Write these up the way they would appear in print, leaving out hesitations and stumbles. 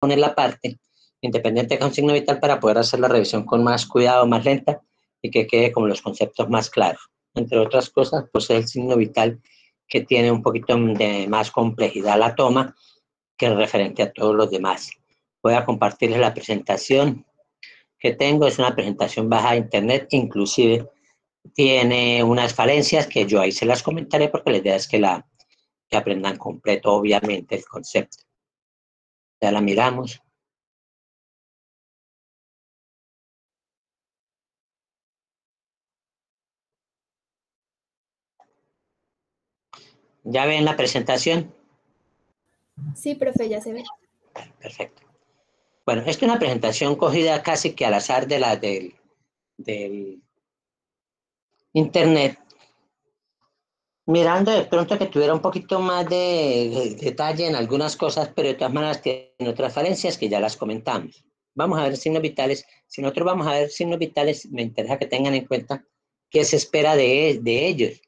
poner la parte independiente con signo vital para poder hacer la revisión con más cuidado, más lenta y que quede como los conceptos más claros. Entre otras cosas, pues es el signo vital que tiene un poquito de más complejidad la toma que el referente a todos los demás. Voy a compartirles la presentación que tengo. Es una presentación baja de internet, inclusive tiene unas falencias que yo ahí se las comentaré porque la idea es que aprendan completo, obviamente, el concepto. Ya la miramos. ¿Ya ven la presentación? Sí, profe, ya se ve. Perfecto. Bueno, esta es una presentación cogida casi que al azar de la del internet, mirando de pronto que tuviera un poquito más de detalle en algunas cosas, pero de todas maneras tiene otras falencias que ya las comentamos. Vamos a ver signos vitales. Si nosotros vamos a ver signos vitales, me interesa que tengan en cuenta qué se espera de ellos.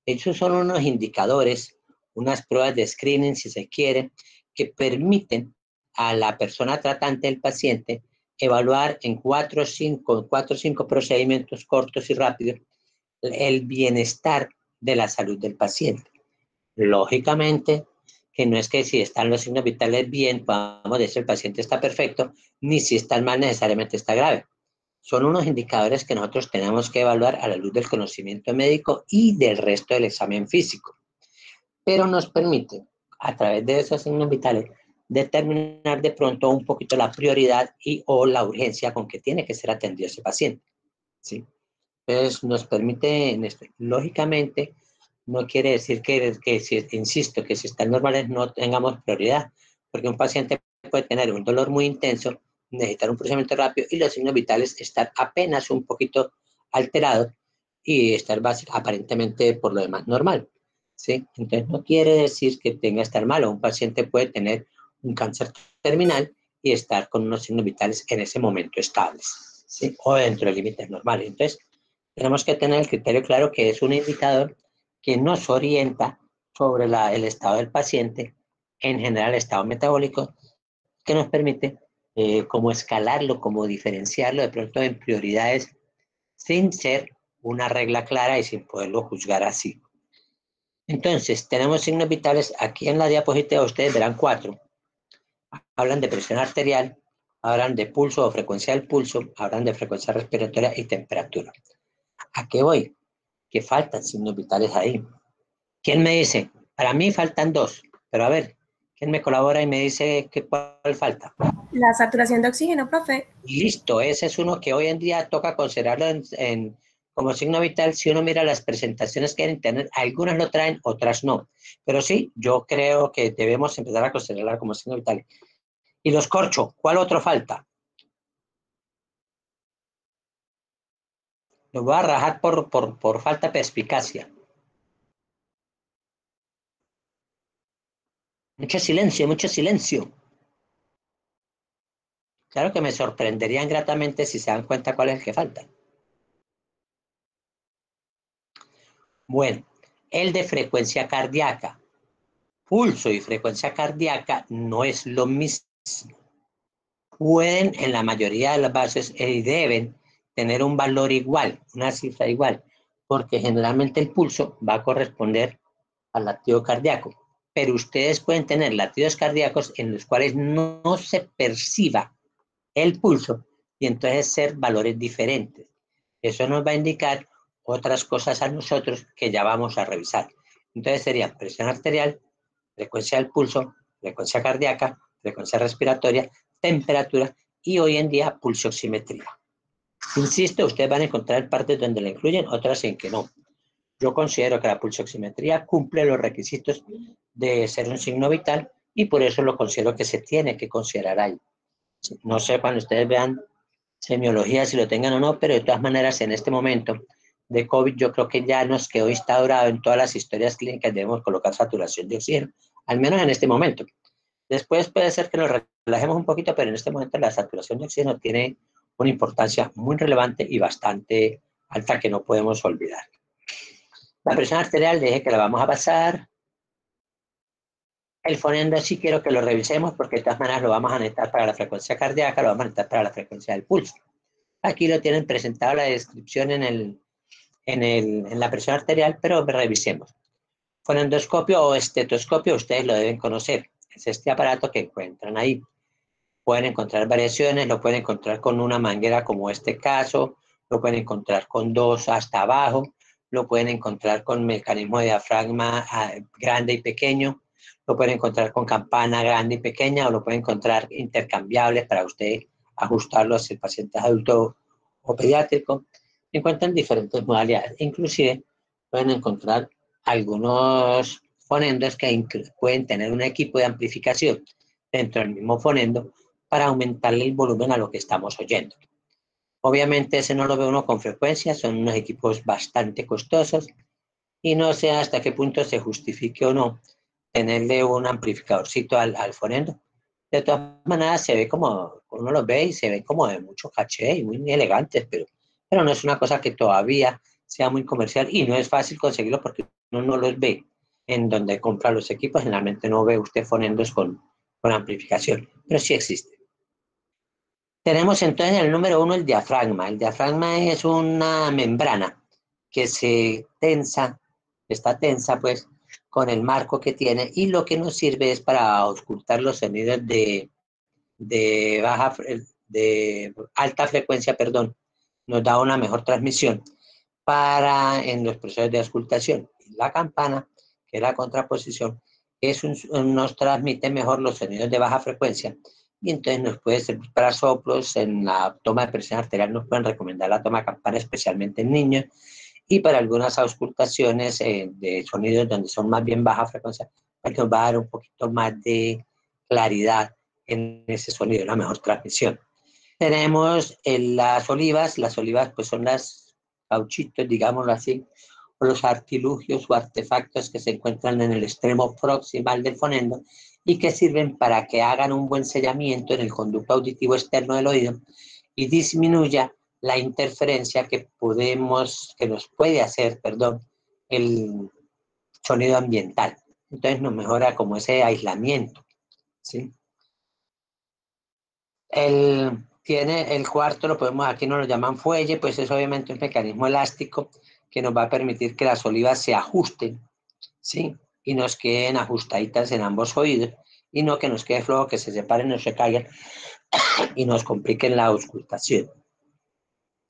Ellos son unos indicadores, unas pruebas de screening, si se quiere, que permiten a la persona tratante del paciente evaluar en 4 o 5 procedimientos cortos y rápidos el bienestar de la salud del paciente. Lógicamente, que no es que si están los signos vitales bien, podamos decir el paciente está perfecto, ni si están mal necesariamente está grave. Son unos indicadores que nosotros tenemos que evaluar a la luz del conocimiento médico y del resto del examen físico. Pero nos permite, a través de esos signos vitales, determinar de pronto un poquito la prioridad y o la urgencia con que tiene que ser atendido ese paciente, ¿sí? Entonces, nos permite, lógicamente, no quiere decir que si, insisto, que si están normales no tengamos prioridad, porque un paciente puede tener un dolor muy intenso, necesitar un procedimiento rápido y los signos vitales estar apenas un poquito alterados y estar aparentemente por lo demás normal, ¿sí? Entonces, no quiere decir que tenga que estar malo. Un paciente puede tener un cáncer terminal y estar con unos signos vitales en ese momento estables, ¿sí? O dentro de límites normales. Entonces, tenemos que tener el criterio claro que es un indicador que nos orienta sobre el estado del paciente, en general el estado metabólico, que nos permite como escalarlo, como diferenciarlo de pronto en prioridades sin ser una regla clara y sin poderlo juzgar así. Entonces, tenemos signos vitales. Aquí en la diapositiva ustedes verán 4. Hablan de presión arterial, hablan de pulso o frecuencia del pulso, hablan de frecuencia respiratoria y temperatura. ¿A qué voy? Que faltan signos vitales ahí. ¿Quién me dice? Para mí faltan 2, pero a ver, ¿quién me colabora y me dice cuál falta? La saturación de oxígeno, profe. Listo, ese es uno que hoy en día toca considerarlo como signo vital. Si uno mira las presentaciones que hay en internet, algunas lo traen, otras no. Pero sí, yo creo que debemos empezar a considerarlo como signo vital. Y los corcho, ¿cuál otro falta? Los voy a rajar por falta de perspicacia. Mucho silencio, mucho silencio. Claro que me sorprenderían gratamente si se dan cuenta cuál es el que falta. Bueno, el de frecuencia cardíaca. Pulso y frecuencia cardíaca no es lo mismo. Pueden, en la mayoría de las bases, y deben tener un valor igual, una cifra igual, porque generalmente el pulso va a corresponder al latido cardíaco. Pero ustedes pueden tener latidos cardíacos en los cuales no se perciba el pulso y entonces ser valores diferentes. Eso nos va a indicar otras cosas a nosotros que ya vamos a revisar. Entonces sería presión arterial, frecuencia del pulso, frecuencia cardíaca, frecuencia respiratoria, temperatura y hoy en día pulsioximetría. Insisto, ustedes van a encontrar partes donde la incluyen, otras en que no. Yo considero que la pulsioximetría cumple los requisitos de ser un signo vital y por eso lo considero que se tiene que considerar ahí. No sé cuando ustedes vean semiología si lo tengan o no, pero de todas maneras en este momento de COVID yo creo que ya nos quedó instaurado en todas las historias clínicas debemos colocar saturación de oxígeno, al menos en este momento. Después puede ser que nos relajemos un poquito, pero en este momento la saturación de oxígeno tiene una importancia muy relevante y bastante alta que no podemos olvidar. La presión arterial, dije que la vamos a pasar. El fonendo sí quiero que lo revisemos porque de todas maneras lo vamos a necesitar para la frecuencia cardíaca, lo vamos a necesitar para la frecuencia del pulso. Aquí lo tienen presentado la descripción en la presión arterial, pero revisemos. Fonendoscopio o estetoscopio, ustedes lo deben conocer. Es este aparato que encuentran ahí. Pueden encontrar variaciones, lo pueden encontrar con una manguera como este caso, lo pueden encontrar con dos hasta abajo, lo pueden encontrar con mecanismo de diafragma grande y pequeño, lo pueden encontrar con campana grande y pequeña, o lo pueden encontrar intercambiables para usted ajustarlo si el paciente es adulto o pediátrico. Encuentran diferentes modalidades. Inclusive pueden encontrar algunos fonendos que pueden tener un equipo de amplificación dentro del mismo fonendo para aumentarle el volumen a lo que estamos oyendo. Obviamente ese no lo ve uno con frecuencia, son unos equipos bastante costosos y no sé hasta qué punto se justifique o no tenerle un amplificadorcito al fonendo. De todas maneras se ve como, uno los ve y se ve como de mucho caché y muy elegantes, pero no es una cosa que todavía sea muy comercial y no es fácil conseguirlo porque uno no los ve en donde compra los equipos. Generalmente no ve usted fonendos con amplificación, pero sí existe. Tenemos entonces el número 1, el diafragma. El diafragma es una membrana que se tensa, está tensa pues con el marco que tiene y lo que nos sirve es para auscultar los sonidos de alta frecuencia, perdón, nos da una mejor transmisión en los procesos de auscultación. La campana, que es la contraposición, nos transmite mejor los sonidos de baja frecuencia y entonces nos puede servir para soplos. En la toma de presión arterial nos pueden recomendar la toma de campana, especialmente en niños, y para algunas auscultaciones de sonidos donde son más bien baja frecuencia, porque nos va a dar un poquito más de claridad en ese sonido, una mejor transmisión. Tenemos las olivas pues son las cauchitos, digámoslo así, o los artilugios o artefactos que se encuentran en el extremo proximal del fonendo y que sirven para que hagan un buen sellamiento en el conducto auditivo externo del oído y disminuya la interferencia que nos puede hacer, el sonido ambiental. Entonces nos mejora como ese aislamiento, ¿sí? El cuarto lo podemos, aquí nos lo llaman fuelle, pues es obviamente un mecanismo elástico que nos va a permitir que las olivas se ajusten, ¿sí? Y nos queden ajustaditas en ambos oídos, y no que nos quede flojo, que se separen o se caigan y nos compliquen la auscultación.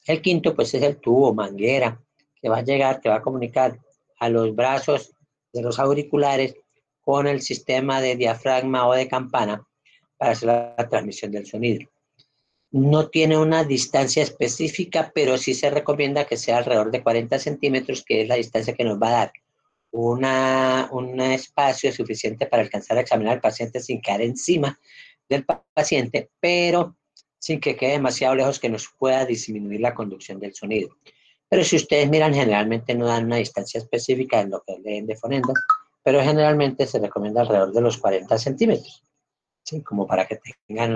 El quinto, pues es el tubo, manguera, que va a llegar, que va a comunicar a los brazos de los auriculares con el sistema de diafragma o de campana para hacer la transmisión del sonido. No tiene una distancia específica, pero sí se recomienda que sea alrededor de 40 centímetros, que es la distancia que nos va a dar un espacio suficiente para alcanzar a examinar al paciente sin caer encima del paciente, pero sin que quede demasiado lejos que nos pueda disminuir la conducción del sonido. Pero si ustedes miran, generalmente no dan una distancia específica en lo que leen de fonendo, pero generalmente se recomienda alrededor de los 40 centímetros, ¿sí? Como para que tengan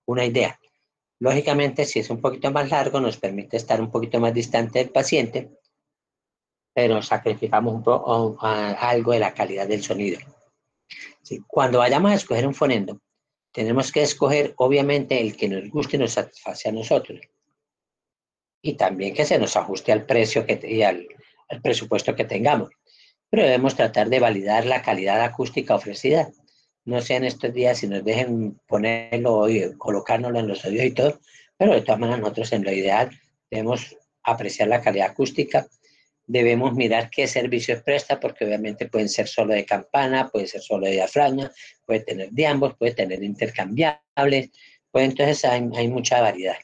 una idea. Lógicamente, si es un poquito más largo, nos permite estar un poquito más distante del paciente, pero sacrificamos algo de la calidad del sonido. ¿Sí? Cuando vayamos a escoger un fonendo, tenemos que escoger, obviamente, el que nos guste y nos satisface a nosotros. Y también que se nos ajuste al precio y al presupuesto que tengamos. Pero debemos tratar de validar la calidad acústica ofrecida. No sé en estos días si nos dejen ponerlo y colocárnoslo en los oídos y todo, pero de todas maneras nosotros en lo ideal debemos apreciar la calidad acústica, debemos mirar qué servicios presta, porque obviamente pueden ser solo de campana, puede ser solo de diafragma, puede tener de ambos, puede tener intercambiables, entonces hay mucha variedad.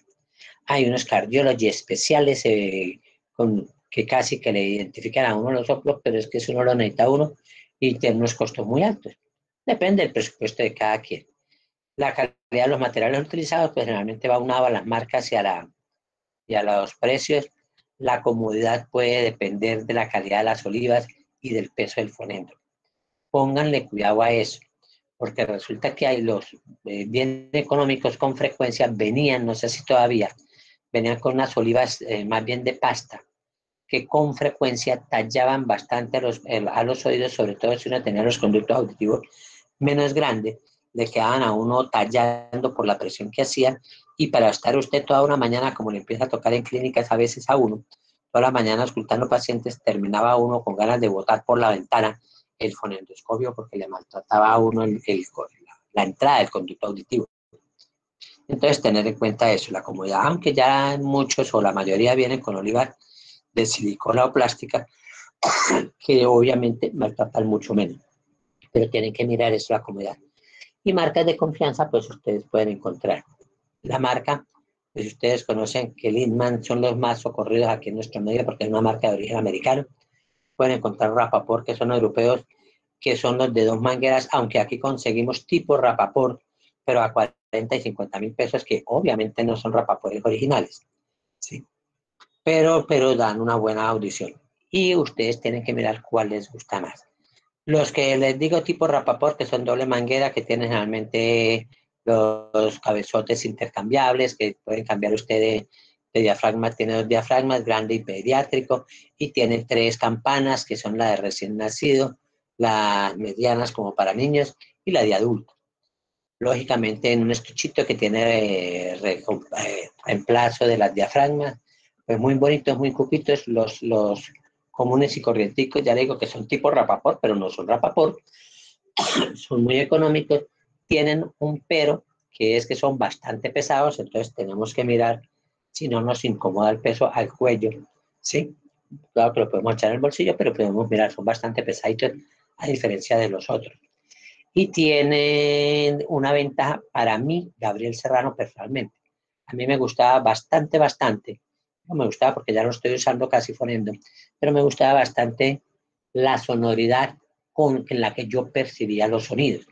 Hay unos cardiólogos especiales que casi que le identifican a uno los soplos, pero es que eso no lo necesita uno y tiene unos costos muy altos. Depende del presupuesto de cada quien. La calidad de los materiales utilizados, pues generalmente va unado a las marcas y a los precios. La comodidad puede depender de la calidad de las olivas y del peso del fonendo. Pónganle cuidado a eso, porque resulta que hay los bien económicos con frecuencia venían, no sé si todavía, venían con unas olivas más bien de pasta, que con frecuencia tallaban bastante a los oídos, sobre todo si uno tenía los conductos auditivos menos grande, le quedaban a uno tallando por la presión que hacían, y para estar usted toda una mañana, como le empieza a tocar en clínicas a veces a uno, toda la mañana auscultando pacientes, terminaba uno con ganas de botar por la ventana el fonendoscopio porque le maltrataba a uno la entrada del conducto auditivo. Entonces, tener en cuenta eso, la comodidad, aunque ya muchos o la mayoría vienen con olivar de silicona o plástica, que obviamente maltratan mucho menos, pero tienen que mirar eso, la comodidad. Y marcas de confianza, pues ustedes pueden encontrar. La marca, pues ustedes conocen que Lindman son los más socorridos aquí en nuestro medio porque es una marca de origen americano. Pueden encontrar Rapaport, que son europeos, que son los de 2 mangueras, aunque aquí conseguimos tipo Rapaport, pero a 40 y 50 mil pesos, que obviamente no son Rapaport originales, ¿sí? Pero dan una buena audición. Y ustedes tienen que mirar cuál les gusta más. Los que les digo tipo Rapaport, que son doble manguera, que tienen generalmente los cabezotes intercambiables, que pueden cambiar usted de diafragma, tiene 2 diafragmas, grande y pediátrico, y tiene 3 campanas, que son la de recién nacido, las medianas como para niños, y la de adulto. Lógicamente en un estuchito que tiene reemplazo de las diafragmas, pues muy bonitos, muy cupitos, los comunes y corrienticos, ya le digo que son tipo Rapaport, pero no son Rapaport, son muy económicos, tienen un pero, que es que son bastante pesados, entonces tenemos que mirar si no nos incomoda el peso al cuello, ¿sí? Claro que lo podemos echar en el bolsillo, pero podemos mirar, son bastante pesaditos a diferencia de los otros. Y tienen una ventaja para mí, Gabriel Serrano, personalmente. A mí me gustaba bastante, no me gustaba porque ya lo estoy usando casi fonendo, pero me gustaba bastante la sonoridad en la que yo percibía los sonidos.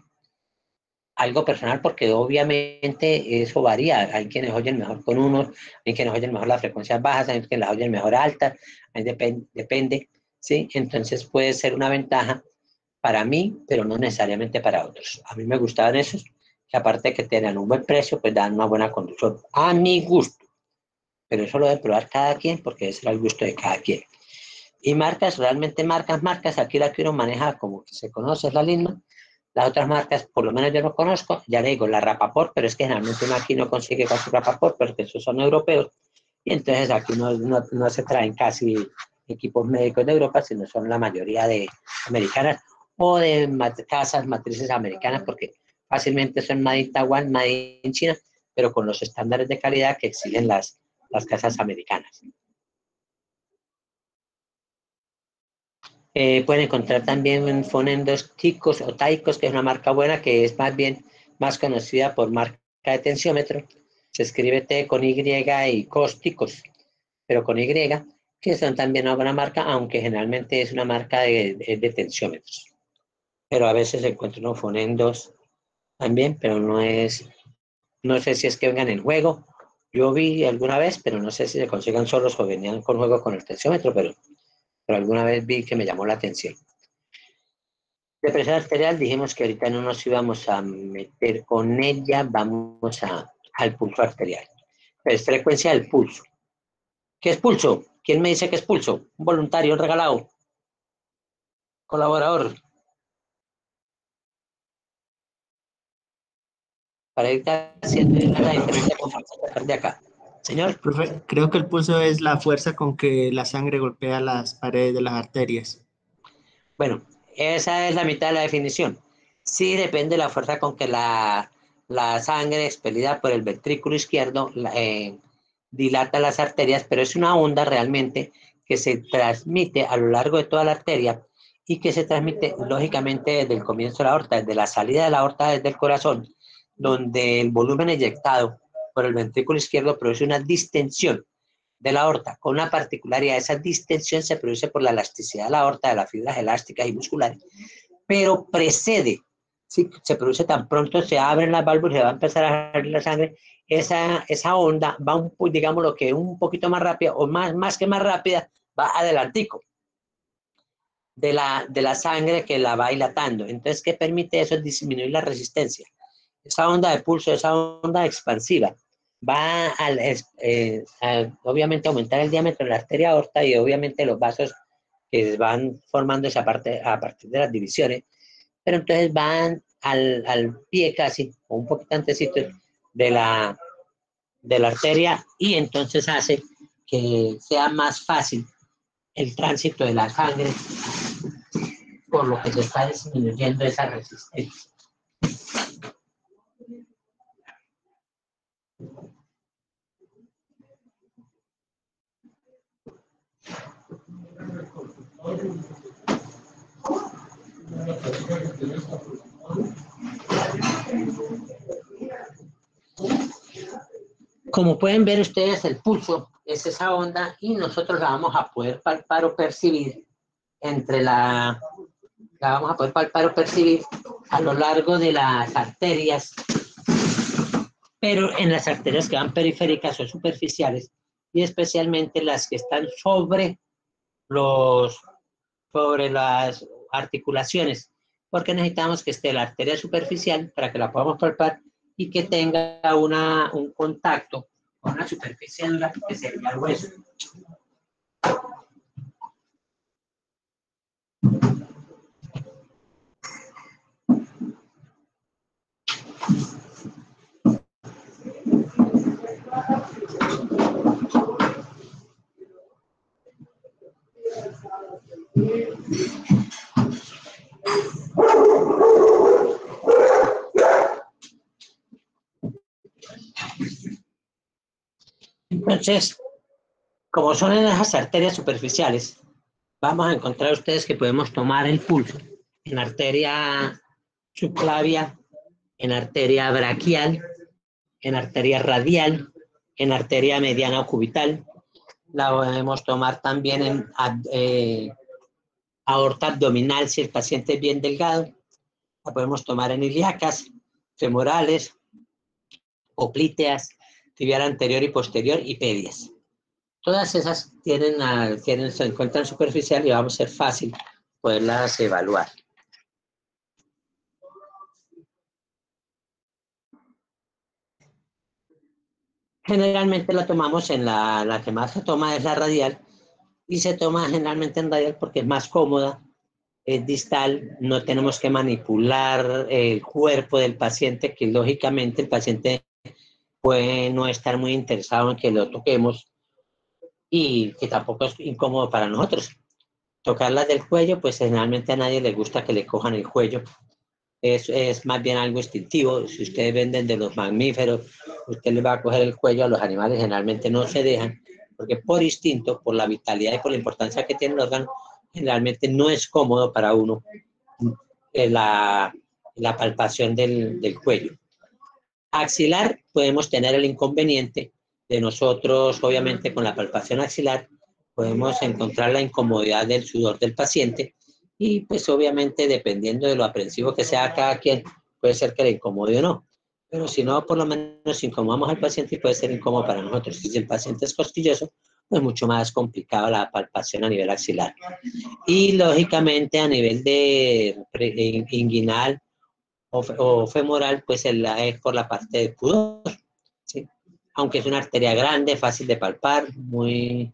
Algo personal porque obviamente eso varía. Hay quienes oyen mejor con unos, hay quienes oyen mejor las frecuencias bajas, hay quienes las oyen mejor altas, depende, ¿sí? Entonces puede ser una ventaja para mí, pero no necesariamente para otros. A mí me gustaban esos, que aparte de que tenían un buen precio, pues dan una buena conducción, a mi gusto. Pero eso lo debe probar cada quien, porque ese era el gusto de cada quien. Y marcas, realmente marcas, aquí la que uno maneja como que se conoce es la Lindman. Las otras marcas, por lo menos yo no conozco, ya le digo, la Rapaport, pero es que generalmente uno aquí no consigue casi Rapaport, porque esos son europeos, y entonces aquí no se traen casi equipos médicos de Europa, sino son la mayoría de americanas, o de casas matrices americanas, porque fácilmente son made in Taiwan, made in China, pero con los estándares de calidad que exigen las casas americanas. Pueden encontrar también fonendos ticos o taicos, que es una marca buena, que es más conocida por marca de tensiómetro. Se escribe T con Y y cos ticos, pero con Y, que son también una buena marca, aunque generalmente es una marca de tensiómetros. Pero a veces se encuentran unos fonendos también, pero no sé si es que vengan en juego. Yo vi alguna vez, pero no sé si se consigan solos o venían con juego con el tensiómetro, pero alguna vez vi que me llamó la atención. De presión arterial dijimos que ahorita no nos íbamos a meter con ella, vamos al pulso arterial. Es frecuencia del pulso. ¿Qué es pulso? ¿Quién me dice que es pulso? Un voluntario, un regalado, colaborador. Para ir haciendo la diferencia con frecuencia cardíaca. Señor. Profe, creo que el pulso es la fuerza con que la sangre golpea las paredes de las arterias. Bueno, esa es la mitad de la definición. Sí depende de la fuerza con que la sangre expelida por el ventrículo izquierdo dilata las arterias, pero es una onda realmente que se transmite a lo largo de toda la arteria y que se transmite lógicamente desde el comienzo de la aorta, desde la salida de la aorta, desde el corazón, donde el volumen eyectado por el ventrículo izquierdo produce una distensión de la aorta, con una particularidad. Esa distensión se produce por la elasticidad de la aorta, de las fibras elásticas y musculares, pero precede, ¿sí? Se produce tan pronto se abren las válvulas y va a empezar a salir la sangre, esa onda va, digámoslo que un poquito más rápida, o más que más rápida, va adelantico de la sangre que la va dilatando. Entonces, ¿qué permite eso? Disminuir la resistencia. Esa onda de pulso, esa onda expansiva, va obviamente aumentar el diámetro de la arteria aorta y obviamente los vasos que van formándose a partir de las divisiones, pero entonces van al pie casi, o un poquito antesito de la arteria, y entonces hace que sea más fácil el tránsito de la sangre, por lo que se está disminuyendo esa resistencia. Como pueden ver ustedes, el pulso es esa onda y nosotros la vamos a poder palpar o percibir la vamos a poder palpar o percibir a lo largo de las arterias, pero en las arterias que van periféricas o superficiales, y especialmente las que están sobre las articulaciones, porque necesitamos que esté la arteria superficial para que la podamos palpar y que tenga un contacto con una superficie dura que sería el hueso. Entonces, como son en esas arterias superficiales, vamos a encontrar ustedes que podemos tomar el pulso en arteria subclavia, en arteria braquial, en arteria radial, en arteria mediana o cubital. La podemos tomar también en aorta abdominal si el paciente es bien delgado. La podemos tomar en ilíacas, femorales, oblíteas, tibial anterior y posterior y pedias. Todas esas se encuentran superficial y vamos a ser fácil poderlas evaluar. Generalmente la tomamos la que más se toma es la radial, y se toma generalmente en radial porque es más cómoda, es distal, no tenemos que manipular el cuerpo del paciente, que lógicamente el paciente puede no estar muy interesado en que lo toquemos y que tampoco es incómodo para nosotros. Tocarlas del cuello, pues generalmente a nadie le gusta que le cojan el cuello. Es más bien algo instintivo. Si ustedes venden de los mamíferos, usted les va a coger el cuello, a los animales generalmente no se dejan, porque por instinto, por la vitalidad y por la importancia que tiene el órgano, generalmente no es cómodo para uno la palpación del cuello. Axilar, podemos tener el inconveniente de nosotros, obviamente con la palpación axilar, podemos encontrar la incomodidad del sudor del paciente, y pues obviamente dependiendo de lo aprensivo que sea cada quien, puede ser que le incomode o no. Pero si no, por lo menos incomodamos al paciente y puede ser incómodo para nosotros. Si el paciente es costilloso, pues mucho más complicado la palpación a nivel axilar. Y lógicamente a nivel de inguinal o femoral, pues es por la parte del pudor, ¿sí? Aunque es una arteria grande, fácil de palpar, muy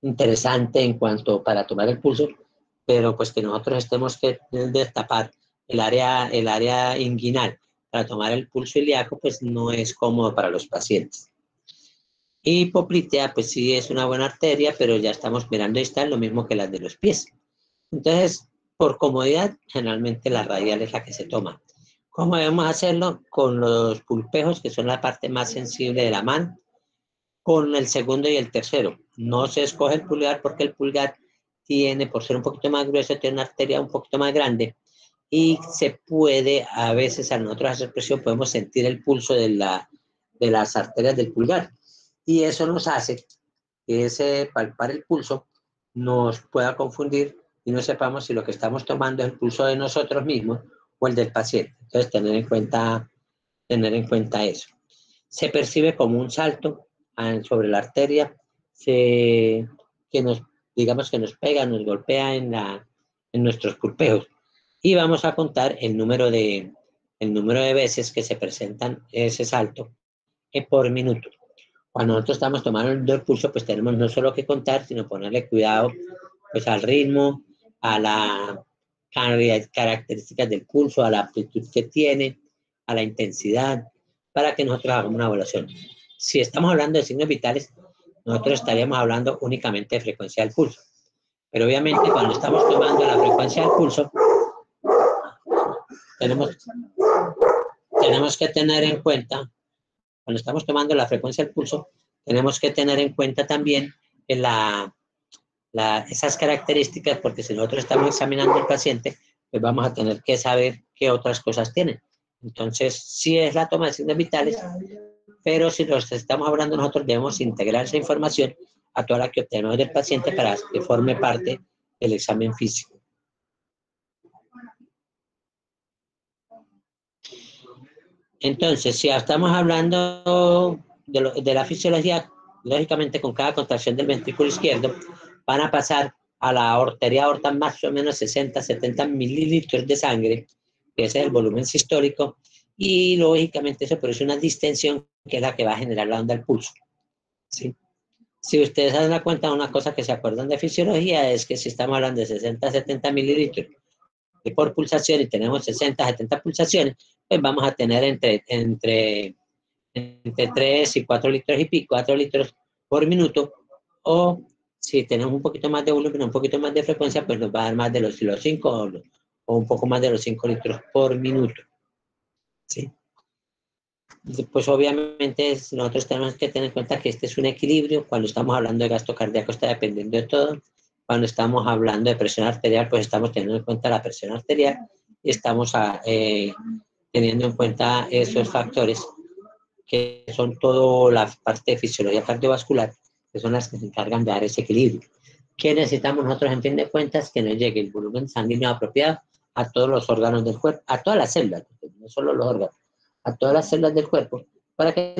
interesante en cuanto para tomar el pulso, pero pues que nosotros estemos que destapar el área inguinal para tomar el pulso ilíaco, pues no es cómodo para los pacientes. Y poplitea, pues sí es una buena arteria, pero ya estamos mirando distal, lo mismo que las de los pies. Entonces, por comodidad, generalmente la radial es la que se toma. ¿Cómo debemos hacerlo? Con los pulpejos, que son la parte más sensible de la mano, con el segundo y el tercero. No se escoge el pulgar porque el pulgar tiene, por ser un poquito más grueso, tiene una arteria un poquito más grande, y se puede, a veces a nosotros hacer presión, podemos sentir el pulso de las arterias del pulgar. Y eso nos hace que ese palpar el pulso nos pueda confundir y no sepamos si lo que estamos tomando es el pulso de nosotros mismos o el del paciente. Entonces, tener en cuenta eso. Se percibe como un salto sobre la arteria, digamos que nos pega, nos golpea en nuestros pulpejos. Y vamos a contar el número de veces que se presentan ese salto por minuto. Cuando nosotros estamos tomando el pulso, pues tenemos no solo que contar, sino ponerle cuidado pues al ritmo, a la características del pulso, a la amplitud que tiene, a la intensidad, para que nosotros hagamos una evaluación. Si estamos hablando de signos vitales, nosotros estaríamos hablando únicamente de frecuencia del pulso. Pero obviamente cuando estamos tomando la frecuencia del pulso, tenemos que tener en cuenta, cuando estamos tomando la frecuencia del pulso, tenemos que tener en cuenta también esas características, porque si nosotros estamos examinando al paciente, pues vamos a tener que saber qué otras cosas tienen. Entonces, sí es la toma de signos vitales, pero si los estamos hablando nosotros, debemos integrar esa información a toda la que obtenemos del paciente para que forme parte del examen físico. Entonces, si estamos hablando de la fisiología, lógicamente con cada contracción del ventrículo izquierdo, van a pasar a la arteria aorta más o menos 60-70 mililitros de sangre, que ese es el volumen sistólico, y lógicamente eso produce una distensión que es la que va a generar la onda del pulso. ¿Sí? Si ustedes se dan cuenta, una cosa que se acuerdan de fisiología es que si estamos hablando de 60-70 mililitros por pulsación y tenemos 60-70 pulsaciones, pues vamos a tener entre 3 y 4 litros y pico, 4 litros por minuto, o si tenemos un poquito más de volumen, un poquito más de frecuencia, pues nos va a dar más de los 5 o un poco más de los 5 litros por minuto. ¿Sí? Pues obviamente nosotros tenemos que tener en cuenta que este es un equilibrio. Cuando estamos hablando de gasto cardíaco está dependiendo de todo. Cuando estamos hablando de presión arterial, pues estamos teniendo en cuenta la presión arterial y estamos teniendo en cuenta esos factores que son toda la parte de fisiología cardiovascular, que son las que se encargan de dar ese equilibrio. ¿Qué necesitamos nosotros en fin de cuentas? Que nos llegue el volumen sanguíneo apropiado a todos los órganos del cuerpo, a todas las células, no solo los órganos, a todas las células del cuerpo, para que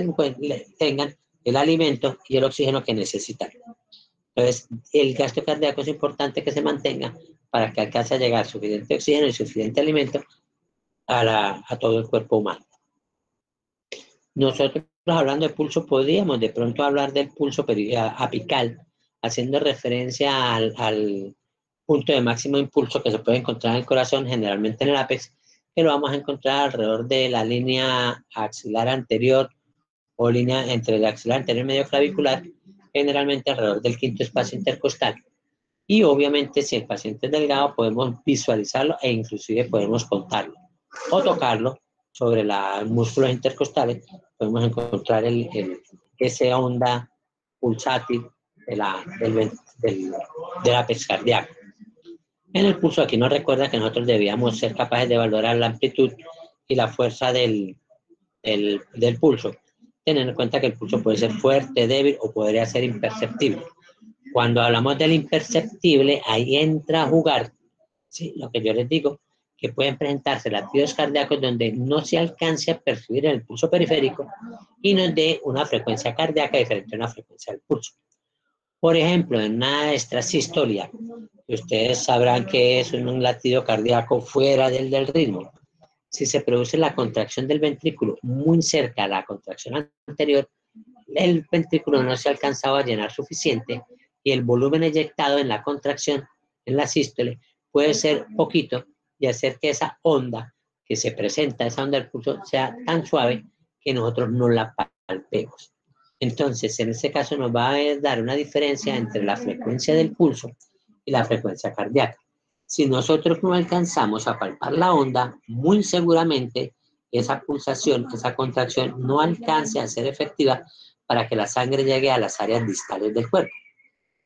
tengan el alimento y el oxígeno que necesitan. Entonces, el gasto cardíaco es importante que se mantenga para que alcance a llegar suficiente oxígeno y suficiente alimento a todo el cuerpo humano. Nosotros, hablando de pulso, podríamos de pronto hablar del pulso apical, haciendo referencia al punto de máximo impulso que se puede encontrar en el corazón, generalmente en el ápex, que lo vamos a encontrar alrededor de la línea axilar anterior o línea entre el axilar anterior y medio clavicular, generalmente alrededor del quinto espacio intercostal. Y obviamente si el paciente es delgado podemos visualizarlo e inclusive podemos contarlo o tocarlo sobre los músculos intercostales. Podemos encontrar esa onda pulsátil del ápex cardíaco. En el pulso aquí nos recuerda que nosotros debíamos ser capaces de valorar la amplitud y la fuerza del pulso. Tener en cuenta que el pulso puede ser fuerte, débil o podría ser imperceptible. Cuando hablamos del imperceptible, ahí entra a jugar, ¿sí? Lo que yo les digo, que pueden presentarse latidos cardíacos donde no se alcance a percibir el pulso periférico y nos dé una frecuencia cardíaca diferente a una frecuencia del pulso. Por ejemplo, en una extrasistolia, ustedes sabrán que es un latido cardíaco fuera del ritmo. Si se produce la contracción del ventrículo muy cerca a la contracción anterior, el ventrículo no se ha alcanzado a llenar suficiente y el volumen eyectado en la contracción, en la sístole, puede ser poquito y hacer que esa onda que se presenta, esa onda del pulso, sea tan suave que nosotros no la palpemos. Entonces, en este caso nos va a dar una diferencia entre la frecuencia del pulso y la frecuencia cardíaca. Si nosotros no alcanzamos a palpar la onda, muy seguramente esa pulsación, esa contracción no alcance a ser efectiva para que la sangre llegue a las áreas distales del cuerpo.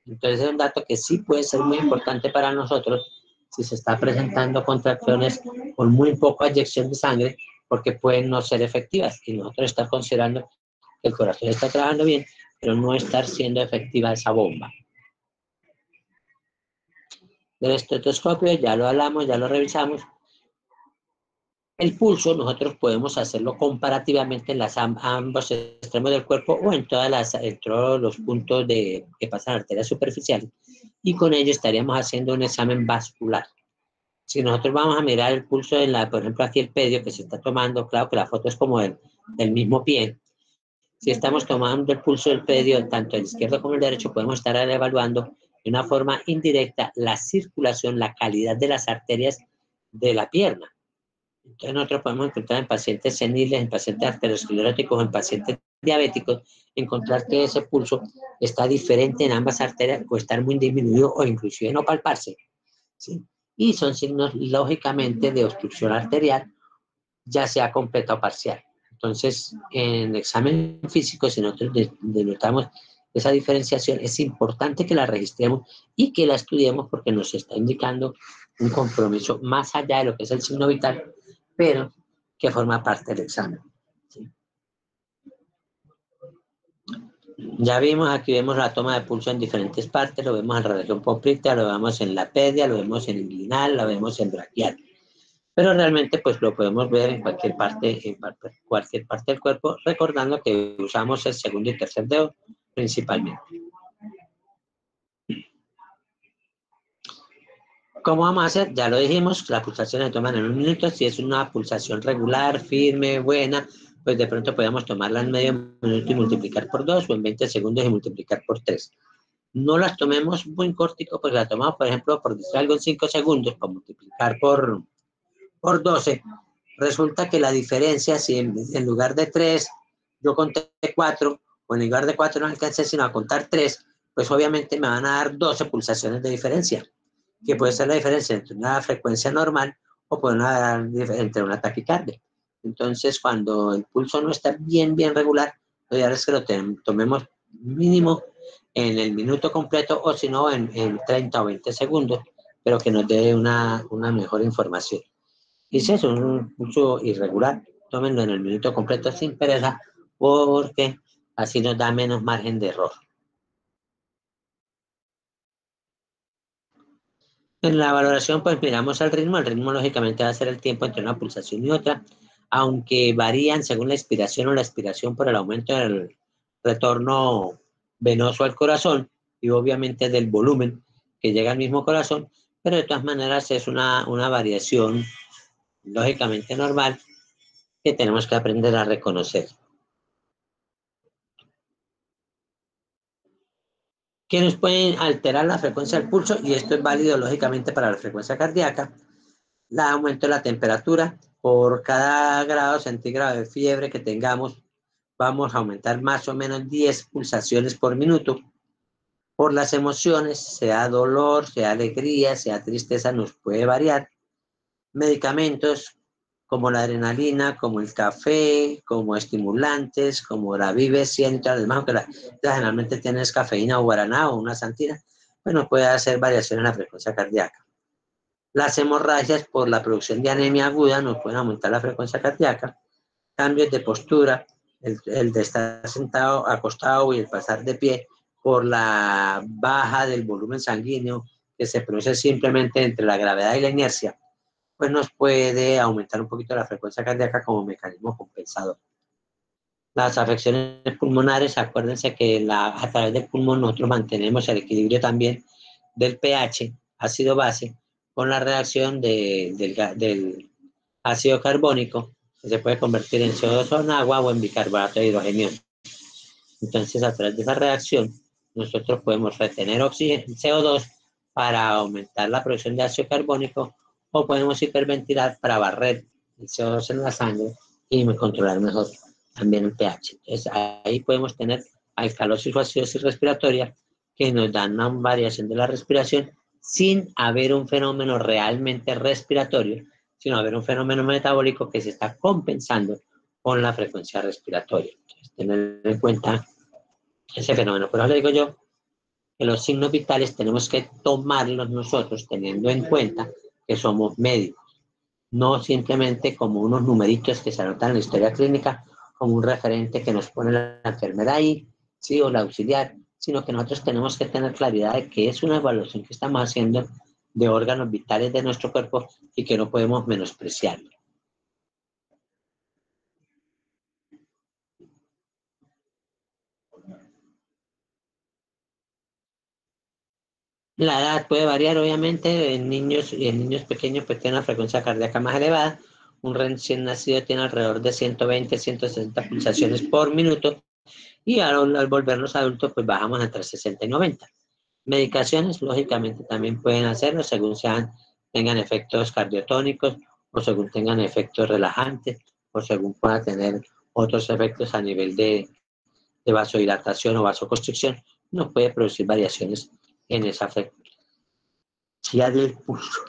Entonces es un dato que sí puede ser muy importante para nosotros si se está presentando contracciones con muy poca eyección de sangre, porque pueden no ser efectivas y nosotros estar considerando que el corazón está trabajando bien, pero no estar siendo efectiva esa bomba. Del estetoscopio ya lo hablamos, ya lo revisamos. El pulso nosotros podemos hacerlo comparativamente en ambos extremos del cuerpo o en todos los puntos que pasan arterias superficiales, y con ello estaríamos haciendo un examen vascular. Si nosotros vamos a mirar el pulso por ejemplo aquí el pedio que se está tomando, claro que la foto es como del mismo pie. Si estamos tomando el pulso del pedio, tanto el izquierdo como el derecho, podemos estar evaluando de una forma indirecta la circulación, la calidad de las arterias de la pierna. Entonces nosotros podemos encontrar en pacientes seniles, en pacientes arterioscleróticos, en pacientes diabéticos, encontrar que ese pulso está diferente en ambas arterias o estar muy disminuido o inclusive no palparse, ¿sí? Y son signos lógicamente de obstrucción arterial, ya sea completa o parcial. Entonces, en examen físico, si nosotros denotamos esa diferenciación, es importante que la registremos y que la estudiemos porque nos está indicando un compromiso más allá de lo que es el signo vital, pero que forma parte del examen, ¿sí? Ya vimos, aquí vemos la toma de pulso en diferentes partes, lo vemos en la región poplítea, lo vemos en la pedia, lo vemos en inguinal, lo vemos en braquial. Pero realmente pues lo podemos ver en cualquier parte del cuerpo, recordando que usamos el segundo y tercer dedo principalmente. ¿Cómo vamos a hacer? Ya lo dijimos, las pulsaciones se toman en 1 minuto. Si es una pulsación regular, firme, buena, pues de pronto podemos tomarla en medio minuto y multiplicar por 2, o en 20 segundos y multiplicar por 3. No las tomemos muy cortico, pues la tomamos, por ejemplo, por decir algo en 5 segundos, para multiplicar por 12. Resulta que la diferencia, si en lugar de 3 yo conté 4, o en lugar de 4 no alcancé sino a contar 3, pues obviamente me van a dar 12 pulsaciones de diferencia, que puede ser la diferencia entre una frecuencia normal o puede dar entre una taquicardia. Entonces, cuando el pulso no está bien regular, lo ideal es que lo tomemos mínimo en el minuto completo, o si no, en 30 o 20 segundos, pero que nos dé una mejor información. Y si es un pulso irregular, tómenlo en el minuto completo sin pereza, porque así nos da menos margen de error. En la valoración, pues miramos el ritmo lógicamente va a ser el tiempo entre una pulsación y otra, aunque varían según la inspiración o la expiración por el aumento del retorno venoso al corazón y obviamente del volumen que llega al mismo corazón, pero de todas maneras es una variación lógicamente normal que tenemos que aprender a reconocer. Que nos pueden alterar la frecuencia del pulso, y esto es válido lógicamente para la frecuencia cardíaca. El aumento de la temperatura, por cada grado centígrado de fiebre que tengamos, vamos a aumentar más o menos 10 pulsaciones por minuto. Por las emociones, sea dolor, sea alegría, sea tristeza, nos puede variar. Medicamentos como la adrenalina, como el café, como estimulantes, como la Vive 100, además que generalmente tienes cafeína o guaraná o una santina, pues nos puede hacer variación en la frecuencia cardíaca. Las hemorragias por la producción de anemia aguda nos pueden aumentar la frecuencia cardíaca. Cambios de postura, el de estar sentado, acostado y el pasar de pie, por la baja del volumen sanguíneo que se produce simplemente entre la gravedad y la inercia, pues nos puede aumentar un poquito la frecuencia cardíaca como mecanismo compensador. Las afecciones pulmonares, acuérdense que a través del pulmón nosotros mantenemos el equilibrio también del pH, ácido-base, con la reacción del ácido carbónico, que se puede convertir en CO2 en agua o en bicarbonato de hidrogenio. Entonces, a través de esa reacción, nosotros podemos retener oxígeno, CO2, para aumentar la producción de ácido carbónico, o podemos hiperventilar para barrer el CO2 en la sangre y controlar mejor también el pH. Entonces, ahí podemos tener alcalosis o acidosis respiratoria, que nos dan una variación de la respiración sin haber un fenómeno realmente respiratorio, sino haber un fenómeno metabólico que se está compensando con la frecuencia respiratoria. Entonces, tener en cuenta ese fenómeno. Por eso le digo yo que los signos vitales tenemos que tomarlos nosotros teniendo en cuenta que somos médicos, no simplemente como unos numeritos que se anotan en la historia clínica, como un referente que nos pone la enfermera ahí, sí, o la auxiliar, sino que nosotros tenemos que tener claridad de que es una evaluación que estamos haciendo de órganos vitales de nuestro cuerpo y que no podemos menospreciarlo. La edad puede variar, obviamente, en niños pequeños pues tienen una frecuencia cardíaca más elevada. Un recién nacido tiene alrededor de 120, 160 pulsaciones por minuto, y al volvernos adultos pues bajamos entre 60 y 90. Medicaciones, lógicamente, también pueden hacerlo según sean tengan efectos cardiotónicos o según tengan efectos relajantes o según puedan tener otros efectos a nivel de vasodilatación o vasoconstricción, nos puede producir variaciones en esa frecuencia del pulso.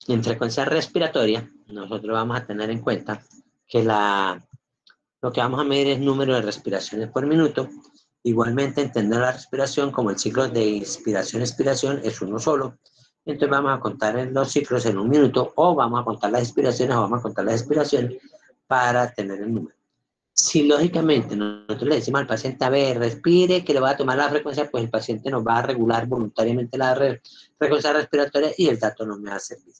En frecuencia respiratoria, nosotros vamos a tener en cuenta que lo que vamos a medir es número de respiraciones por minuto. Igualmente, entender la respiración como el ciclo de inspiración-expiración es uno solo. Entonces vamos a contar los ciclos en un minuto, o vamos a contar las inspiraciones o vamos a contar las expiraciones para tener el número. Si lógicamente nosotros le decimos al paciente, a ver, respire, que le va a tomar la frecuencia, pues el paciente nos va a regular voluntariamente la frecuencia respiratoria y el dato no me va a servir.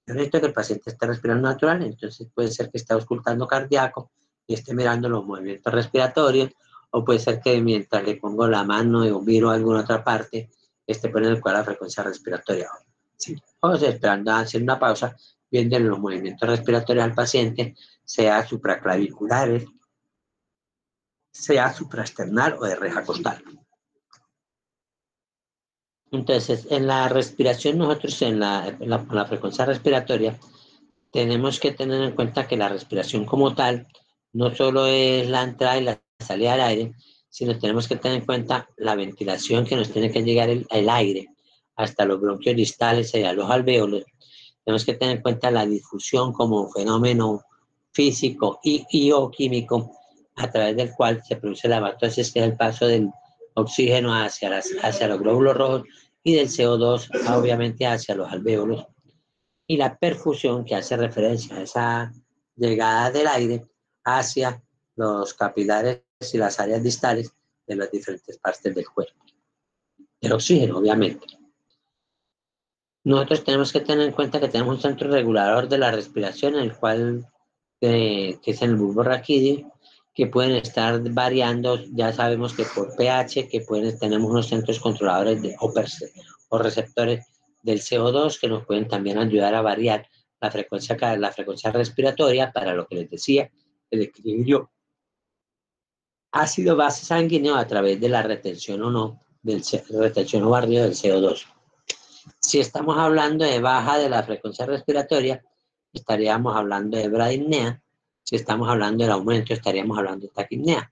Yo necesito que el paciente esté respirando natural, entonces puede ser que esté auscultando cardíaco y esté mirando los movimientos respiratorios, o puede ser que mientras le pongo la mano o miro a alguna otra parte, esté poniendo el cual la frecuencia respiratoria. ¿Sí? O sea, esperando a hacer una pausa, viendo los movimientos respiratorios al paciente, sea supraclaviculares, sea supraesternal o de reja costal. Entonces, en la respiración, nosotros en la frecuencia respiratoria, tenemos que tener en cuenta que la respiración como tal no solo es la entrada y la salida del aire, sino tenemos que tener en cuenta la ventilación que nos tiene que llegar el aire hasta los bronquios distales y a los alvéolos. Tenemos que tener en cuenta la difusión como fenómeno físico y o químico a través del cual se produce la evapotranspiración, que es el paso del oxígeno hacia los glóbulos rojos y del CO2 obviamente hacia los alvéolos, y la perfusión, que hace referencia a esa llegada del aire hacia los capilares y las áreas distales de las diferentes partes del cuerpo. El oxígeno, obviamente. Nosotros tenemos que tener en cuenta que tenemos un centro regulador de la respiración, en el cual, que es el bulbo raquídeo, que pueden estar variando, ya sabemos que por pH, que tenemos unos centros controladores o receptores del CO2 que nos pueden también ayudar a variar la frecuencia respiratoria, para lo que les decía, el equilibrio ácido-base sanguíneo a través de la retención o no, retención o barrido del CO2. Si estamos hablando de baja de la frecuencia respiratoria, estaríamos hablando de bradipnea. Si estamos hablando del aumento, estaríamos hablando de taquipnea,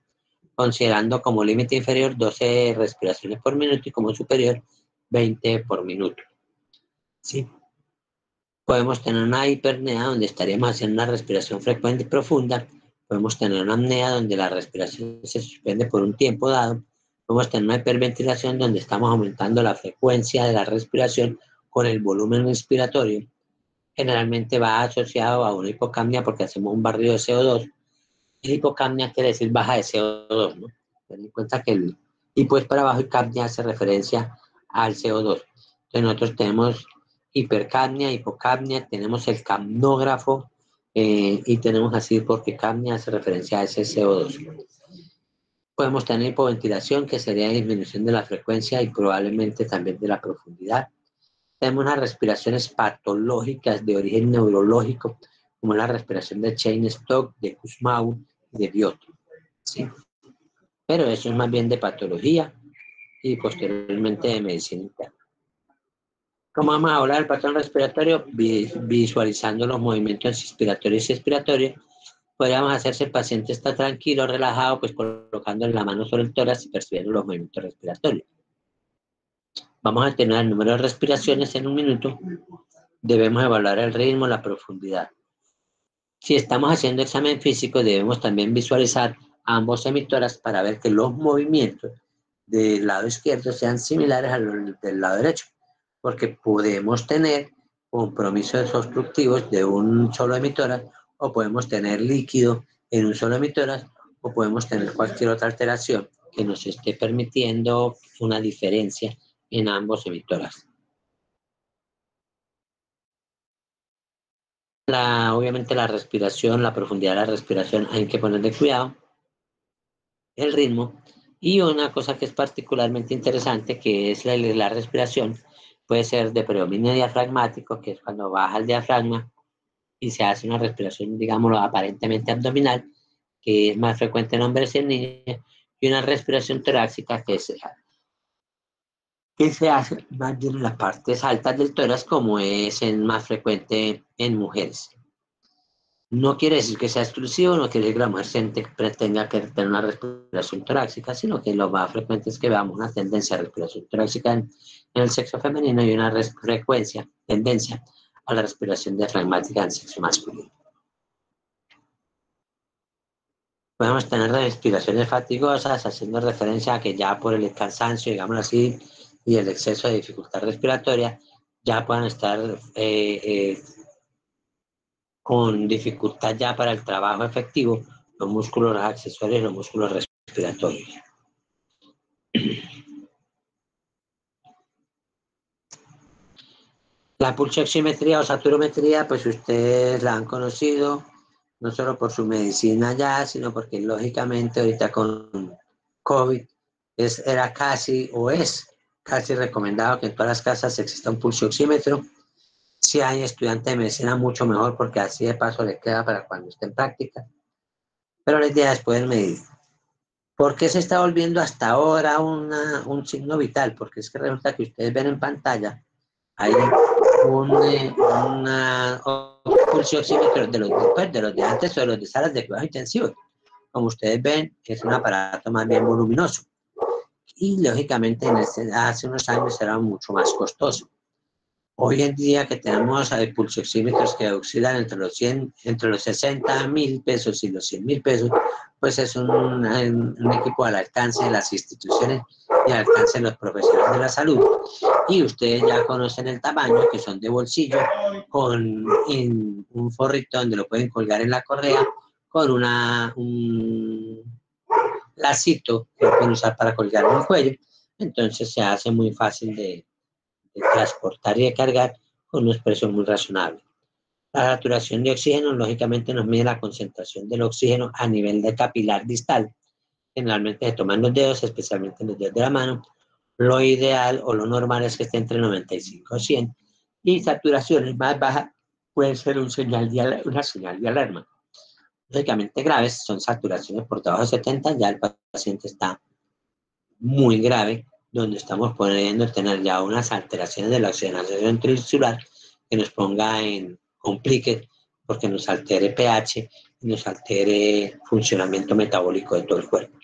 considerando como límite inferior 12 respiraciones por minuto y como superior 20 por minuto. ¿Sí? Podemos tener una hipernea, donde estaríamos haciendo una respiración frecuente y profunda. Podemos tener una apnea, donde la respiración se suspende por un tiempo dado. Podemos tener una hiperventilación, donde estamos aumentando la frecuencia de la respiración con el volumen respiratorio. Generalmente va asociado a una hipocapnia, porque hacemos un barrido de CO2. Y hipocapnia quiere decir baja de CO2, ¿no? Ten en cuenta que el hipo es para abajo y capnia hace referencia al CO2. Entonces nosotros tenemos hipercapnia, hipocapnia, tenemos el capnógrafo, y tenemos así porque capnia hace referencia a ese CO2. Podemos tener hipoventilación, que sería disminución de la frecuencia y probablemente también de la profundidad. Tenemos unas respiraciones patológicas de origen neurológico, como la respiración de Cheyne-Stokes, de Kussmaul y de Biot, ¿sí? Pero eso es más bien de patología y posteriormente de medicina interna. ¿Cómo vamos a hablar del patrón respiratorio? Visualizando los movimientos inspiratorios y expiratorios. Podríamos hacer si el paciente está tranquilo, relajado, pues colocándole la mano sobre el tórax y percibiendo los movimientos respiratorios. Vamos a tener el número de respiraciones en un minuto. Debemos evaluar el ritmo, la profundidad. Si estamos haciendo examen físico, debemos también visualizar ambos emisoras para ver que los movimientos del lado izquierdo sean similares a los del lado derecho, porque podemos tener compromisos obstructivos de un solo emitora, o podemos tener líquido en un solo emitora, o podemos tener cualquier otra alteración que nos esté permitiendo una diferencia en ambos emitoras. Obviamente la respiración, la profundidad de la respiración hay que ponerle cuidado, el ritmo, y una cosa que es particularmente interesante, que es la respiración, puede ser de predominio diafragmático, que es cuando baja el diafragma y se hace una respiración, digámoslo, aparentemente abdominal, que es más frecuente en hombres y en niños, y una respiración torácica, que es que se hace más bien en las partes altas del tórax, como es más frecuente en mujeres. No quiere decir que sea exclusivo, no quiere decir que la mujer tenga que tener una respiración torácica, sino que lo más frecuente es que veamos una tendencia a respiración torácica en el sexo femenino y una tendencia a la respiración diafragmática en el sexo masculino. Podemos tener respiraciones fatigosas, haciendo referencia a que ya por el cansancio, digamos así, y el exceso de dificultad respiratoria, ya puedan estar con dificultad ya para el trabajo efectivo, los músculos accesorios y los músculos respiratorios. La pulsioximetría o saturometría, pues ustedes la han conocido, no solo por su medicina ya, sino porque lógicamente ahorita con COVID era casi o es casi recomendado que en todas las casas exista un pulsioxímetro. Si hay estudiante de medicina, mucho mejor, porque así de paso le queda para cuando esté en práctica. Pero la idea es poder medir. ¿Por qué se está volviendo hasta ahora un signo vital? Porque es que resulta que ustedes ven en pantalla, hay un pulsioxímetro de los de antes o de los de salas de cuidados intensivos. Como ustedes ven, es un aparato más bien voluminoso. Y lógicamente hace unos años era mucho más costoso. Hoy en día que tenemos pulsioxímetros que oscilan entre los 60.000 pesos y los 100.000 pesos, pues es un equipo al alcance de las instituciones y al alcance de los profesionales de la salud. Y ustedes ya conocen el tamaño, que son de bolsillo, con un forrito donde lo pueden colgar en la correa, con un lacito que lo pueden usar para colgar en el cuello. Entonces se hace muy fácil de transportar y de cargar con unos precios muy razonables. La saturación de oxígeno, lógicamente, nos mide la concentración del oxígeno a nivel de capilar distal. Generalmente se toman los dedos, especialmente los dedos de la mano. Lo ideal o lo normal es que esté entre 95 y 100. Y saturaciones más bajas pueden ser una señal de alarma. Lógicamente graves son saturaciones por debajo de 70, ya el paciente está muy grave, donde estamos pudiendo tener ya unas alteraciones de la oxigenación intracelular que nos ponga en complique, porque nos altere pH y nos altere funcionamiento metabólico de todo el cuerpo.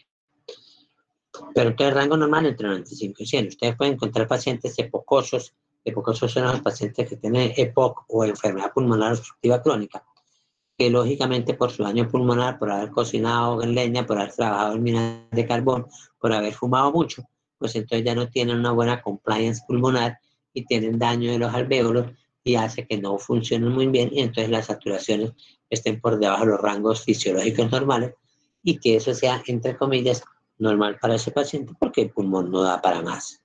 Pero entonces el rango normal entre 95 y 100. Ustedes pueden encontrar pacientes epocosos. Epocosos son los pacientes que tienen EPOC o enfermedad pulmonar obstructiva crónica, que lógicamente por su daño pulmonar, por haber cocinado en leña, por haber trabajado en minas de carbón, por haber fumado mucho, pues entonces ya no tienen una buena compliance pulmonar y tienen daño de los alvéolos y hace que no funcionen muy bien y entonces las saturaciones estén por debajo de los rangos fisiológicos normales y que eso sea, entre comillas, normal para ese paciente porque el pulmón no da para más.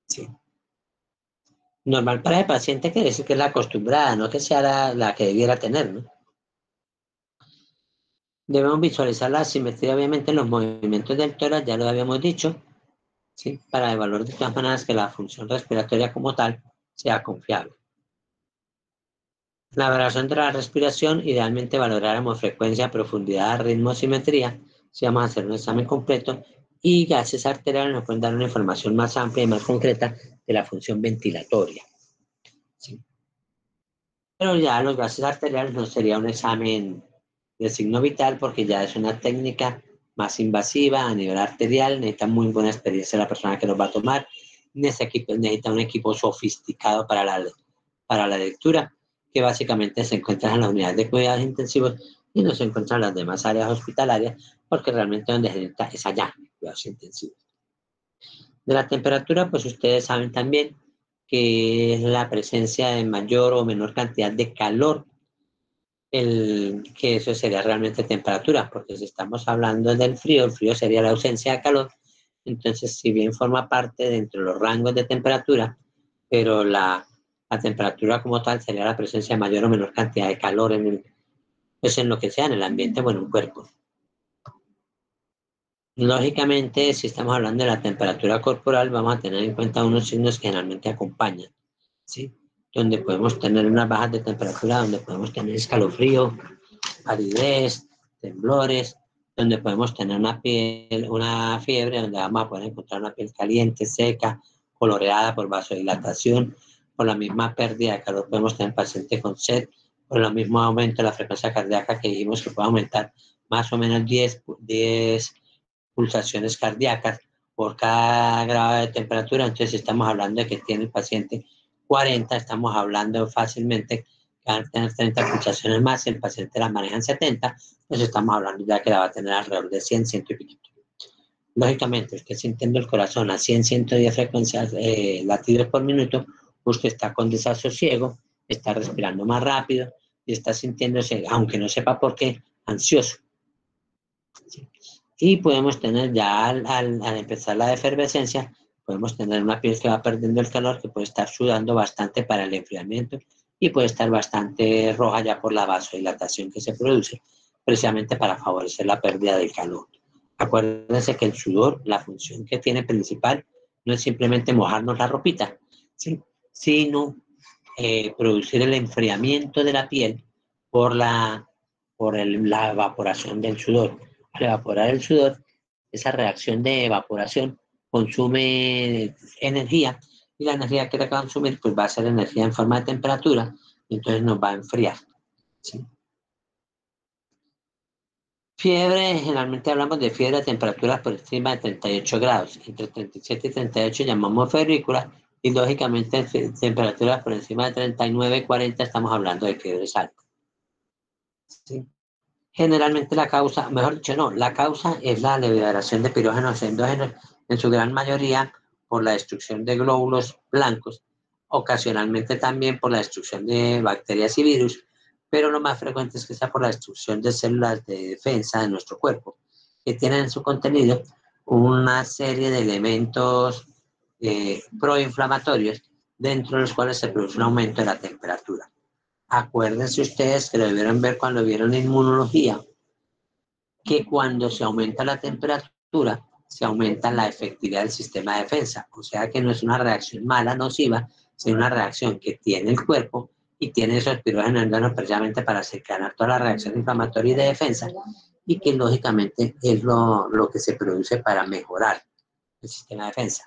¿Sí? Normal para el paciente quiere decir que es la acostumbrada, no que sea la que debiera tener, ¿no? Debemos visualizar la asimetría, obviamente, en los movimientos del tórax, ya lo habíamos dicho, ¿sí? Para evaluar de todas maneras que la función respiratoria como tal sea confiable. La valoración de la respiración, idealmente valoráramos frecuencia, profundidad, ritmo, simetría, si vamos a hacer un examen completo, y gases arteriales nos pueden dar una información más amplia y más concreta de la función ventilatoria. ¿Sí? Pero ya los gases arteriales no sería un examen de signo vital porque ya es una técnica más invasiva a nivel arterial, necesita muy buena experiencia la persona que nos va a tomar, necesita un equipo sofisticado para la lectura, que básicamente se encuentra en las unidades de cuidados intensivos y no se encuentra en las demás áreas hospitalarias, porque realmente donde se necesita es allá, cuidados intensivos. De la temperatura, pues ustedes saben también que es la presencia de mayor o menor cantidad de calor, que eso sería realmente temperatura, porque si estamos hablando del frío, el frío sería la ausencia de calor, entonces si bien forma parte dentro de los rangos de temperatura, pero la temperatura como tal sería la presencia de mayor o menor cantidad de calor en lo que sea, en el ambiente o en un cuerpo. Lógicamente, si estamos hablando de la temperatura corporal, vamos a tener en cuenta unos signos que generalmente acompañan, ¿sí? Donde podemos tener unas bajas de temperatura, donde podemos tener escalofrío, aridez, temblores, donde podemos tener una fiebre, donde vamos a poder encontrar una piel caliente, seca, coloreada por vasodilatación, por la misma pérdida de calor podemos tener paciente con sed, por el mismo aumento de la frecuencia cardíaca que dijimos que puede aumentar más o menos 10 pulsaciones cardíacas por cada grado de temperatura. Entonces, si estamos hablando de que tiene el paciente 40, estamos hablando fácilmente que van a tener 30 pulsaciones más. Si el paciente la maneja en 70, pues estamos hablando ya que la va a tener alrededor de 100, 100 y piquito. Lógicamente, usted sintiendo el corazón a 100, 110 frecuencias, latidos por minuto, usted está con desasosiego, está respirando más rápido y está sintiéndose, aunque no sepa por qué, ansioso. ¿Sí? Y podemos tener ya al empezar la efervescencia, podemos tener una piel que va perdiendo el calor, que puede estar sudando bastante para el enfriamiento y puede estar bastante roja ya por la vasodilatación que se produce, precisamente para favorecer la pérdida del calor. Acuérdense que el sudor, la función que tiene principal, no es simplemente mojarnos la ropita, ¿sí? Sino producir el enfriamiento de la piel por la evaporación del sudor. Al evaporar el sudor, esa reacción de evaporación consume energía y la energía que le va a consumir pues va a ser energía en forma de temperatura y entonces nos va a enfriar, ¿sí? Fiebre, generalmente hablamos de fiebre a temperaturas por encima de 38 grados. Entre 37 y 38 llamamos febrícula y lógicamente temperaturas por encima de 39 y 40 estamos hablando de fiebres altas. ¿Sí? Generalmente la causa, mejor dicho, no, la causa es la liberación de pirógenos endógenos, en su gran mayoría por la destrucción de glóbulos blancos, ocasionalmente también por la destrucción de bacterias y virus, pero lo más frecuente es que sea por la destrucción de células de defensa de nuestro cuerpo, que tienen en su contenido una serie de elementos proinflamatorios, dentro de los cuales se produce un aumento de la temperatura. Acuérdense ustedes que lo debieron ver cuando vieron inmunología, que cuando se aumenta la temperatura, se aumenta la efectividad del sistema de defensa. O sea que no es una reacción mala, nociva, sino una reacción que tiene el cuerpo y tiene esos pirógenos endógenos precisamente para secanar toda la reacción inflamatoria y de defensa, y que lógicamente es lo que se produce para mejorar el sistema de defensa.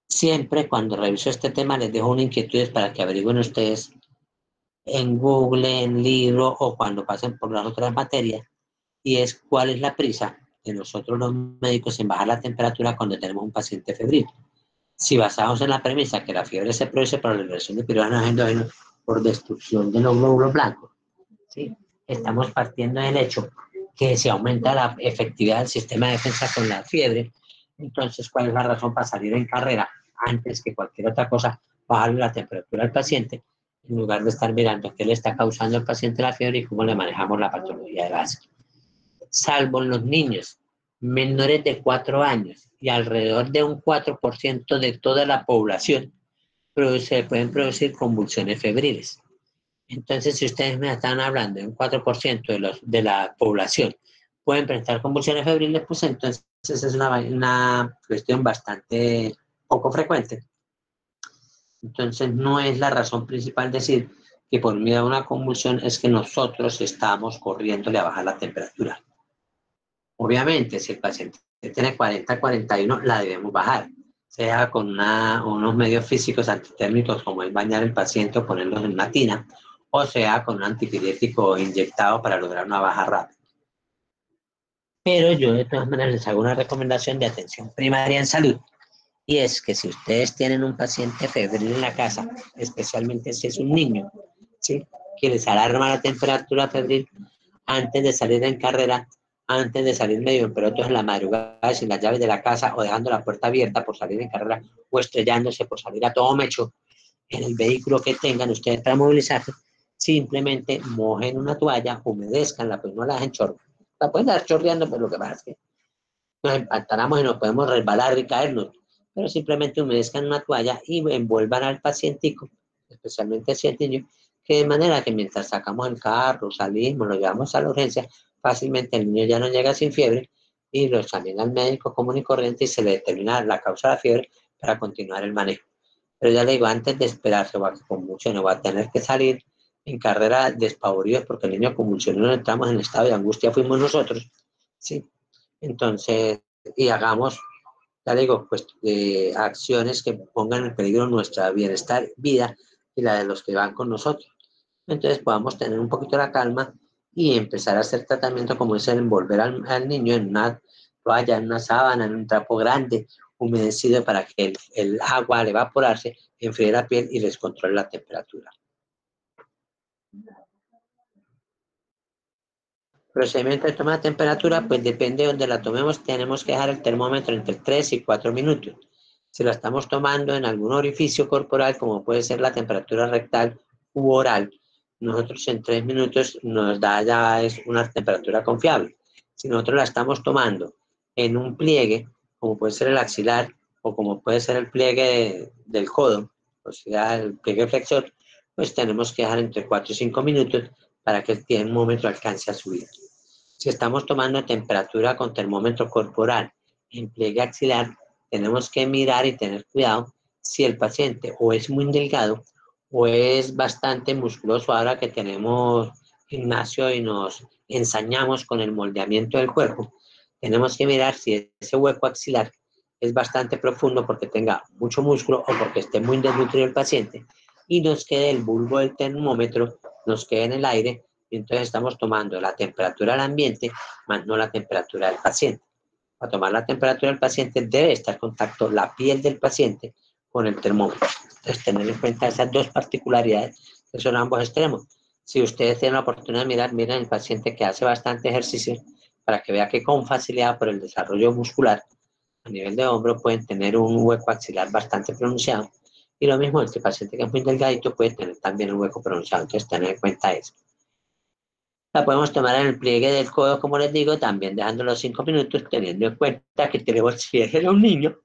Siempre cuando reviso este tema les dejo una inquietud para que averigüen ustedes en Google, en libro o cuando pasen por las otras materias, y es cuál es la prisa de nosotros los médicos en bajar la temperatura cuando tenemos un paciente febril. Si basamos en la premisa que la fiebre se produce por la liberación de pirógenos endógenos por destrucción de los glóbulos blancos, ¿sí? Estamos partiendo del hecho que se aumenta la efectividad del sistema de defensa con la fiebre. Entonces, ¿cuál es la razón para salir en carrera antes que cualquier otra cosa, bajarle la temperatura al paciente, en lugar de estar mirando qué le está causando al paciente la fiebre y cómo le manejamos la patología de base? Salvo en los niños menores de 4 años y alrededor de un 4% de toda la población pueden producir convulsiones febriles. Entonces, si ustedes me están hablando de un 4% de la población pueden presentar convulsiones febriles, pues entonces es una cuestión bastante poco frecuente. Entonces, no es la razón principal decir que por miedo a una convulsión es que nosotros estamos corriéndole a bajar la temperatura. Obviamente, si el paciente tiene 40, 41, la debemos bajar, sea con unos medios físicos antitérmicos como es bañar al paciente o ponerlos en una tina, o sea con un antipirético inyectado para lograr una baja rápida. Pero yo de todas maneras les hago una recomendación de atención primaria en salud, y es que si ustedes tienen un paciente febril en la casa, especialmente si es un niño, ¿sí?, que les alarma la temperatura febril, antes de salir en carrera, antes de salir medio en pelotas en la madrugada sin las llaves de la casa o dejando la puerta abierta por salir en carrera o estrellándose por salir a todo mecho en el vehículo que tengan ustedes para movilizarse, simplemente mojen una toalla, humedezcanla, pues no la dejen chorrear. La pueden dar chorreando, pero lo que pasa es que nos empantanamos y nos podemos resbalar y caernos, pero simplemente humedezcan una toalla y envuelvan al pacientico, especialmente si es niño, que de manera que mientras sacamos el carro, salimos, lo llevamos a la urgencia, fácilmente el niño ya no llega sin fiebre y lo examina al médico común y corriente y se le determina la causa de la fiebre para continuar el manejo. Pero ya le digo, antes de esperarse o a que convulsione, va a tener que salir en carrera despavoridos porque el niño convulsionó, no entramos en estado de angustia, fuimos nosotros, ¿sí? Entonces, y hagamos ya le digo, pues acciones que pongan en peligro nuestra bienestar, vida y la de los que van con nosotros. Entonces podamos tener un poquito la calma y empezar a hacer tratamiento como es el envolver al niño en una toalla, en una sábana, en un trapo grande, humedecido para que el agua al evaporarse enfríe la piel y les controle la temperatura. Procedimiento de toma de temperatura, pues depende de donde la tomemos, tenemos que dejar el termómetro entre 3 y 4 minutos. Si la estamos tomando en algún orificio corporal, como puede ser la temperatura rectal u oral, nosotros en 3 minutos nos da ya es una temperatura confiable. Si nosotros la estamos tomando en un pliegue, como puede ser el axilar o como puede ser el pliegue del codo, o sea, el pliegue flexor, pues tenemos que dejar entre 4 y 5 minutos para que el termómetro alcance a subir. Si estamos tomando temperatura con termómetro corporal en pliegue axilar, tenemos que mirar y tener cuidado si el paciente o es muy delgado o es bastante musculoso. Ahora que tenemos gimnasio y nos ensañamos con el moldeamiento del cuerpo, tenemos que mirar si ese hueco axilar es bastante profundo porque tenga mucho músculo o porque esté muy desnutrido el paciente y nos quede el bulbo del termómetro, nos quede en el aire. Entonces estamos tomando la temperatura del ambiente, más no la temperatura del paciente. Para tomar la temperatura del paciente debe estar en contacto la piel del paciente con el termómetro. Entonces tener en cuenta esas dos particularidades que son ambos extremos. Si ustedes tienen la oportunidad de mirar, miren el paciente que hace bastante ejercicio para que vea que con facilidad por el desarrollo muscular a nivel de hombro pueden tener un hueco axilar bastante pronunciado. Y lo mismo, este paciente que es muy delgadito puede tener también un hueco pronunciado. Entonces tener en cuenta eso. La podemos tomar en el pliegue del codo, como les digo, también dejando los 5 minutos, teniendo en cuenta que tenemos, si es un niño,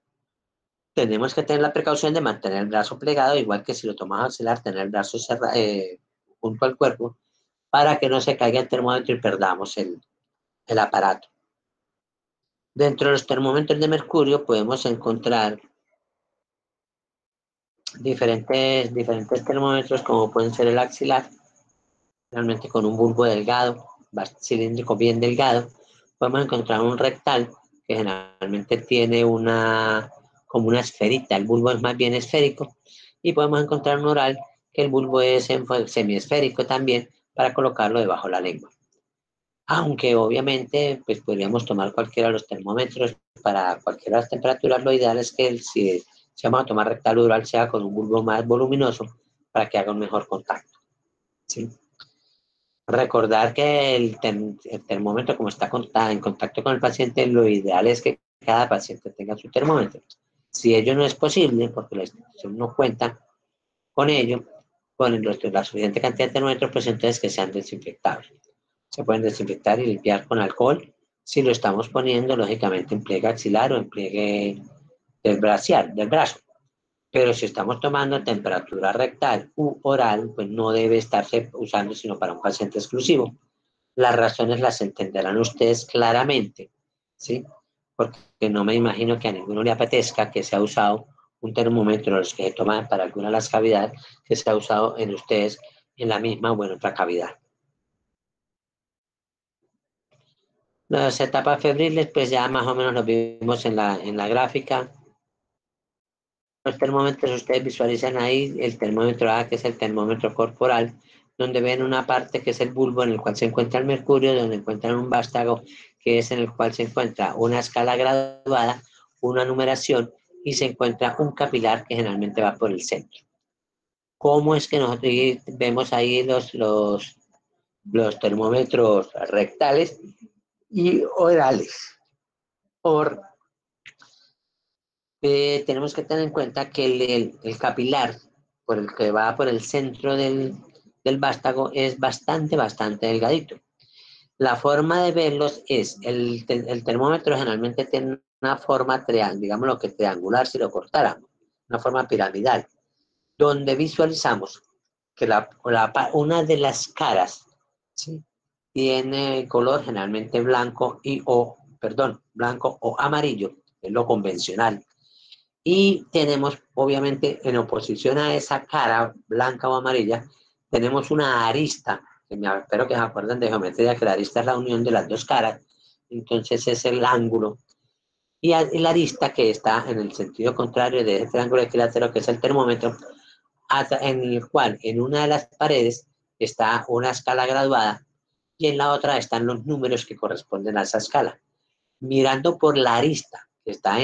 tenemos que tener la precaución de mantener el brazo plegado, igual que si lo tomamos axilar, tener el brazo junto al cuerpo, para que no se caiga el termómetro y perdamos el aparato. Dentro de los termómetros de mercurio podemos encontrar diferentes termómetros, como pueden ser el axilar, realmente con un bulbo delgado, cilíndrico bien delgado. Podemos encontrar un rectal que generalmente tiene como una esferita, el bulbo es más bien esférico, y podemos encontrar un oral que el bulbo es semiesférico también para colocarlo debajo de la lengua. Aunque obviamente pues podríamos tomar cualquiera de los termómetros para cualquiera de las temperaturas. Lo ideal es que si vamos a tomar rectal o oral sea con un bulbo más voluminoso para que haga un mejor contacto, ¿sí? Recordar que el termómetro, como está en contacto con el paciente, lo ideal es que cada paciente tenga su termómetro. Si ello no es posible, porque la institución no cuenta con ello, con la suficiente cantidad de termómetros, pues entonces que sean desinfectados. Se pueden desinfectar y limpiar con alcohol si lo estamos poniendo, lógicamente, en pliegue axilar o en pliegue del brazo. Pero si estamos tomando temperatura rectal u oral, pues no debe estarse usando sino para un paciente exclusivo. Las razones las entenderán ustedes claramente, ¿sí? Porque no me imagino que a ninguno le apetezca que se ha usado un termómetro, los que se toman para alguna de las cavidades, que se ha usado en ustedes en la misma o en otra cavidad. Las etapas febriles, pues ya más o menos lo vimos en la gráfica. Los termómetros, ustedes visualizan ahí el termómetro A, que es el termómetro corporal, donde ven una parte que es el bulbo en el cual se encuentra el mercurio, donde encuentran un vástago, que es en el cual se encuentra una escala graduada, una numeración, y se encuentra un capilar que generalmente va por el centro. ¿Cómo es que nosotros vemos ahí los termómetros rectales y orales? Tenemos que tener en cuenta que el capilar por el que va por el centro del vástago es bastante delgadito. La forma de verlos es, el termómetro generalmente tiene una forma, digamos lo que triangular si lo cortáramos, una forma piramidal, donde visualizamos que una de las caras, ¿sí?, tiene color generalmente blanco o amarillo, es lo convencional. Y tenemos, obviamente, en oposición a esa cara blanca o amarilla, tenemos una arista, que espero que se acuerden de geometría, que la arista es la unión de las dos caras, entonces es el ángulo y la arista que está en el sentido contrario de ese triángulo equilátero que es el termómetro, en el cual en una de las paredes está una escala graduada y en la otra están los números que corresponden a esa escala. Mirando por la arista que está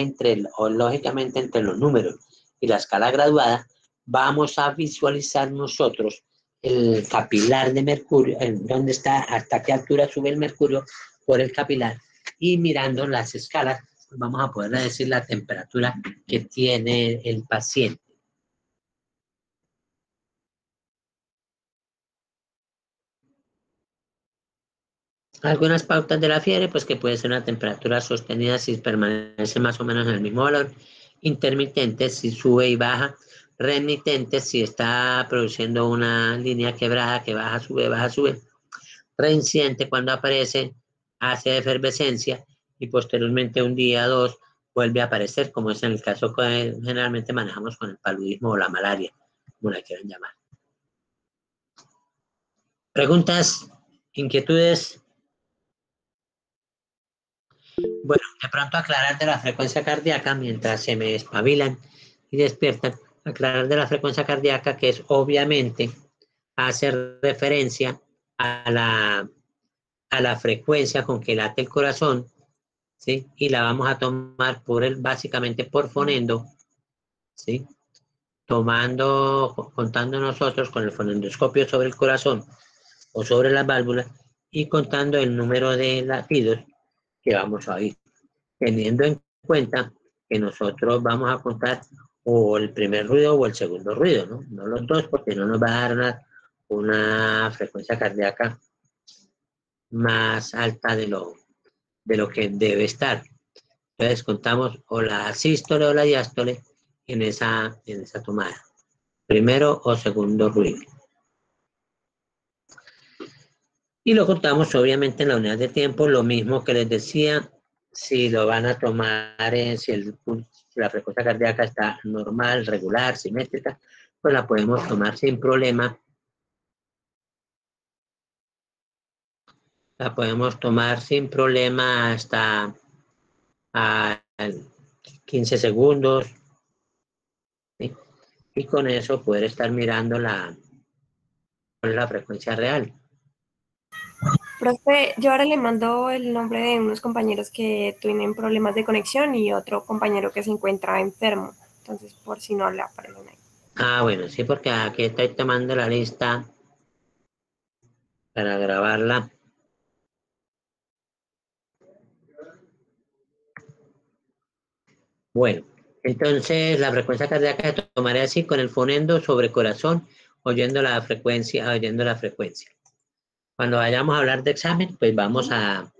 lógicamente entre los números y la escala graduada, vamos a visualizar nosotros el capilar de mercurio, dónde está, hasta qué altura sube el mercurio por el capilar, y mirando las escalas vamos a poder decir la temperatura que tiene el paciente. Algunas pautas de la fiebre, pues que puede ser una temperatura sostenida si permanece más o menos en el mismo valor, intermitente si sube y baja, remitente si está produciendo una línea quebrada que baja, sube, reincidente cuando aparece, hace efervescencia y posteriormente un día, dos, vuelve a aparecer, como es en el caso que generalmente manejamos con el paludismo o la malaria, como la quieran llamar. ¿Preguntas? ¿Inquietudes? Bueno, de pronto aclarar de la frecuencia cardíaca mientras se me espabilan y despiertan, aclarar de la frecuencia cardíaca que es obviamente hacer referencia a la frecuencia con que late el corazón, ¿sí? Y la vamos a tomar básicamente por fonendo, ¿sí? Contando nosotros con el fonendoscopio sobre el corazón o sobre las válvulas y contando el número de latidos que vamos a oír, teniendo en cuenta que nosotros vamos a contar o el primer ruido o el segundo ruido, ¿no? No los dos, porque no nos va a dar una frecuencia cardíaca más alta de lo que debe estar. Entonces contamos o la sístole o la diástole en esa tomada. Primero o segundo ruido. Y lo contamos obviamente en la unidad de tiempo, lo mismo que les decía, si lo van a tomar, si la frecuencia cardíaca está normal, regular, simétrica, pues la podemos tomar sin problema. La podemos tomar sin problema hasta 15 segundos. ¿Sí? Y con eso poder estar mirando la frecuencia real. Profe, yo ahora le mando el nombre de unos compañeros que tienen problemas de conexión y otro compañero que se encuentra enfermo. Entonces, por si no habla para el ahí. Ah, bueno, sí, porque aquí estoy tomando la lista para grabarla. Bueno, entonces la frecuencia cardíaca se tomará así con el fonendo sobre corazón, oyendo la frecuencia. Cuando vayamos a hablar de examen, pues vamos a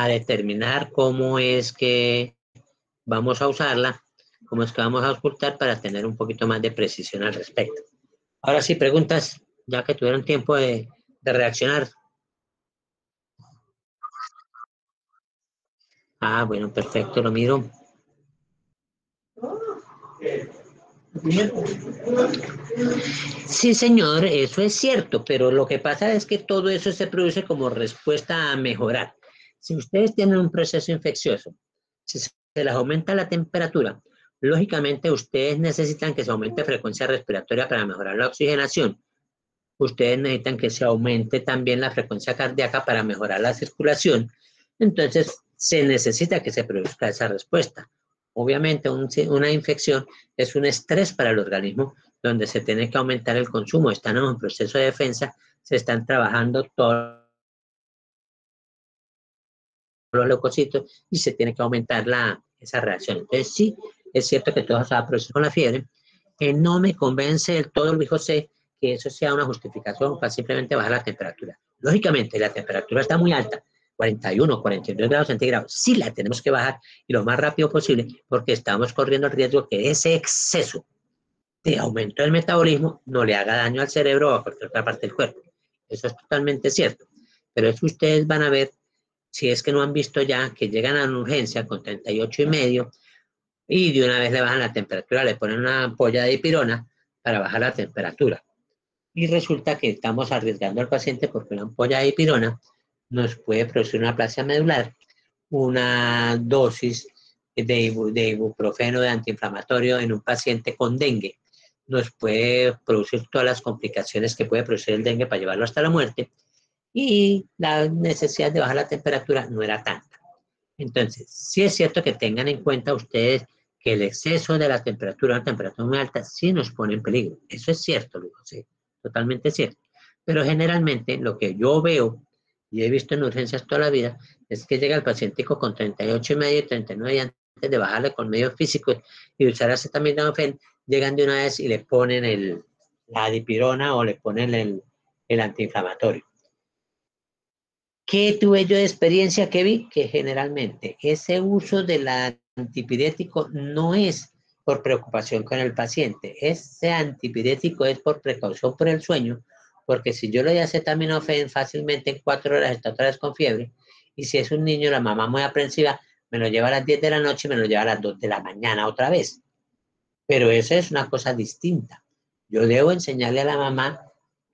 determinar cómo es que vamos a usarla, cómo es que vamos a auscultar para tener un poquito más de precisión al respecto. Ahora sí, preguntas, ya que tuvieron tiempo de reaccionar. Ah, bueno, perfecto, lo miro. Sí, señor, eso es cierto, pero lo que pasa es que todo eso se produce como respuesta a mejorar. Si ustedes tienen un proceso infeccioso, si se les aumenta la temperatura, lógicamente ustedes necesitan que se aumente la frecuencia respiratoria para mejorar la oxigenación. Ustedes necesitan que se aumente también la frecuencia cardíaca para mejorar la circulación. Entonces, se necesita que se produzca esa respuesta. Obviamente, una infección es un estrés para el organismo donde se tiene que aumentar el consumo. Están en un proceso de defensa, se están trabajando todos los leucocitos y se tiene que aumentar esa reacción. Entonces, sí, es cierto que todo se va a producir con la fiebre. No me convence del todo, Luis José, que eso sea una justificación para simplemente bajar la temperatura. Lógicamente, la temperatura está muy alta, 41, 42 grados centígrados. Sí la tenemos que bajar y lo más rápido posible porque estamos corriendo el riesgo que ese exceso de aumento del metabolismo no le haga daño al cerebro o a cualquier otra parte del cuerpo. Eso es totalmente cierto. Pero es que ustedes van a ver, si es que no han visto ya, que llegan a una urgencia con 38,5 y de una vez le bajan la temperatura, le ponen una ampolla de dipirona para bajar la temperatura. Y resulta que estamos arriesgando al paciente porque una ampolla de dipirona nos puede producir una aplasia medular, una dosis de ibuprofeno, de antiinflamatorio en un paciente con dengue, nos puede producir todas las complicaciones que puede producir el dengue para llevarlo hasta la muerte, y la necesidad de bajar la temperatura no era tanta. Entonces, sí es cierto que tengan en cuenta ustedes que el exceso de la temperatura, una temperatura muy alta, sí nos pone en peligro. Eso es cierto, Luis José, totalmente cierto. Pero generalmente lo que yo veo y he visto en urgencias toda la vida es que llega el paciente con 38,5 y 39 y antes de bajarle con medios físicos y usar acetaminofén, llegan de una vez y le ponen la dipirona o le ponen el antiinflamatorio. ¿Qué tuve yo de experiencia que vi? Que generalmente ese uso del antipirético no es por preocupación con el paciente. Ese antipirético es por precaución por el sueño, porque si yo le doy acetaminofén fácilmente en 4 horas está otra vez con fiebre, y si es un niño, la mamá muy aprensiva, me lo lleva a las 10 de la noche y me lo lleva a las 2 de la mañana otra vez. Pero eso es una cosa distinta. Yo debo enseñarle a la mamá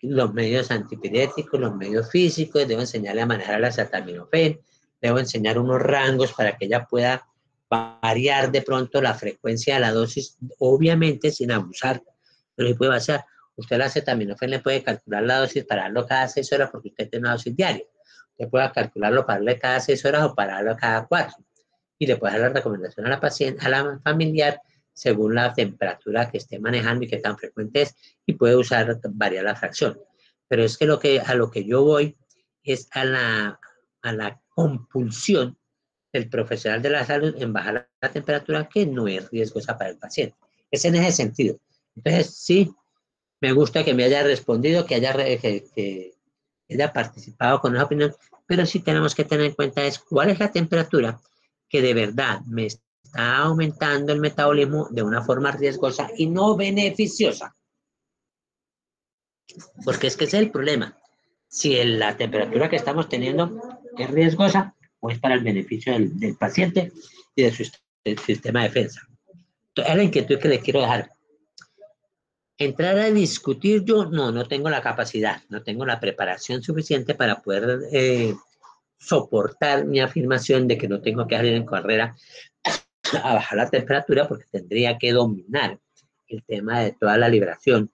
los medios antipiréticos, los medios físicos, debo enseñarle a manejar el acetaminofén, debo enseñar unos rangos para que ella pueda variar de pronto la frecuencia de la dosis, obviamente sin abusar, pero sí puede pasar. Usted el acetaminofén le puede calcular la dosis para darlo cada 6 horas porque usted tiene una dosis diaria. Usted puede calcularlo para darle cada 6 horas o para darlo cada 4. Y le puede dar la recomendación a la paciente, a la familiar, según la temperatura que esté manejando y qué tan frecuente es, y puede variar la fracción. Pero es que a lo que yo voy es a la compulsión del profesional de la salud en bajar la temperatura, que no es riesgosa para el paciente. Es en ese sentido. Entonces, sí, me gusta que me haya respondido, que haya participado con esa opinión, pero sí tenemos que tener en cuenta es cuál es la temperatura que de verdad me está aumentando el metabolismo de una forma riesgosa y no beneficiosa. Porque es que ese es el problema. Si la temperatura que estamos teniendo es riesgosa o es para el beneficio del paciente y de su sistema de defensa. Entonces, es la inquietud que le quiero dejar. Entrar a discutir yo, no tengo la capacidad, no tengo la preparación suficiente para poder soportar mi afirmación de que no tengo que salir en carrera a bajar la temperatura, porque tendría que dominar el tema de toda la liberación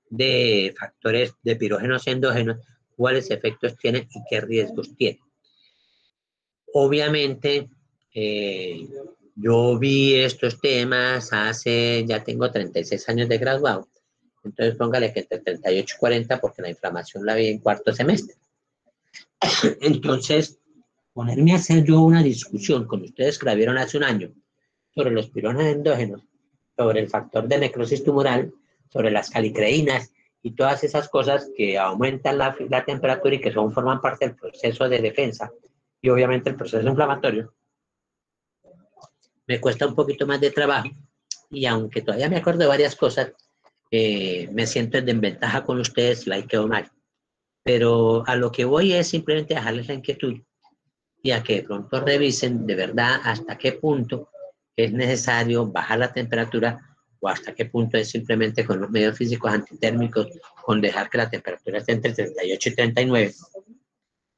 de factores de pirógenos y endógenos, cuáles efectos tienen y qué riesgos tienen. Obviamente, yo vi estos temas ya tengo 36 años de graduado, entonces póngale que entre 38 y 40, porque la inflamación la vi en 4º semestre. Entonces, ponerme a hacer yo una discusión con ustedes que la vieron hace un año sobre los pirógenos endógenos, sobre el factor de necrosis tumoral, sobre las calicreínas y todas esas cosas que aumentan la temperatura y que forman parte del proceso de defensa y obviamente el proceso inflamatorio, me cuesta un poquito más de trabajo, y aunque todavía me acuerdo de varias cosas, me siento en desventaja con ustedes si la quedo mal. Pero a lo que voy es simplemente dejarles la inquietud y a que de pronto revisen de verdad hasta qué punto es necesario bajar la temperatura o hasta qué punto es simplemente con los medios físicos antitérmicos, con dejar que la temperatura esté entre 38 y 39.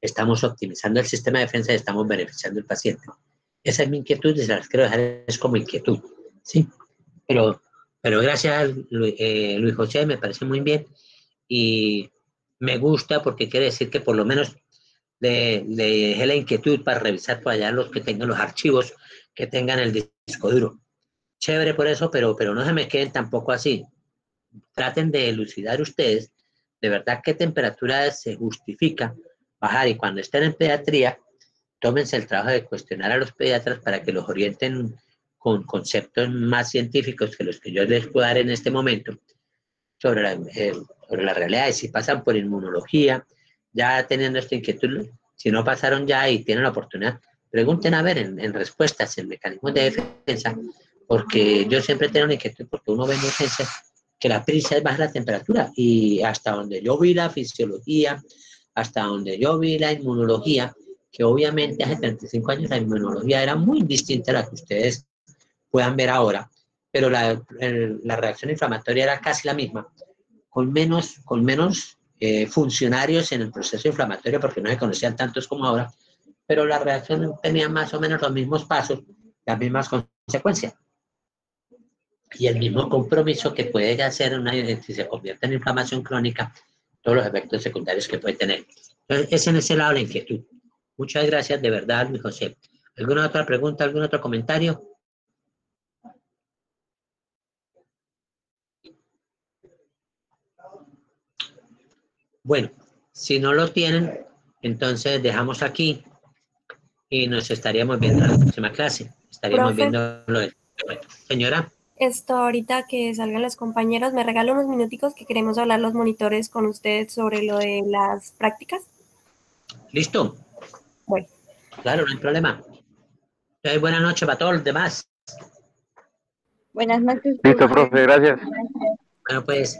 Estamos optimizando el sistema de defensa y estamos beneficiando al paciente. Esa es mi inquietud y se las quiero dejar es como inquietud, ¿sí? Pero gracias, Luis José, me parece muy bien y me gusta porque quiere decir que por lo menos le dejé la inquietud para revisar por allá los que tengan los archivos, que tengan el disco duro. Chévere por eso, pero no se me queden tampoco así. Traten de elucidar ustedes de verdad qué temperatura se justifica bajar, y cuando estén en pediatría, tómense el trabajo de cuestionar a los pediatras para que los orienten con conceptos más científicos que los que yo les puedo dar en este momento sobre la realidad, y si pasan por inmunología, ya teniendo esta inquietud, si no pasaron ya y tienen la oportunidad, pregunten a ver en respuestas, en mecanismos de defensa, porque yo siempre tengo una inquietud, porque uno ve en urgencias que la prisa es bajar la temperatura, y hasta donde yo vi la fisiología, hasta donde yo vi la inmunología, que obviamente hace 35 años la inmunología era muy distinta a la que ustedes puedan ver ahora, pero la reacción inflamatoria era casi la misma, con menos funcionarios en el proceso inflamatorio, porque no se conocían tantos como ahora, pero la reacción tenía más o menos los mismos pasos, las mismas consecuencia. Y el mismo compromiso que puede hacer si se convierte en inflamación crónica, todos los efectos secundarios que puede tener. Entonces, es en ese lado la inquietud. Muchas gracias, de verdad, mi José. ¿Alguna otra pregunta, algún otro comentario? Bueno, si no lo tienen, entonces dejamos aquí y nos estaríamos viendo en la próxima clase. Estaríamos Profe. viendo lo del... Señora. Esto ahorita que salgan los compañeros, ¿me regala unos minuticos que queremos hablar los monitores con usted sobre lo de las prácticas? ¿Listo? Bueno. Claro, no hay problema. Buenas noches para todos los demás. Buenas noches. Listo, profe, gracias. Bueno, pues...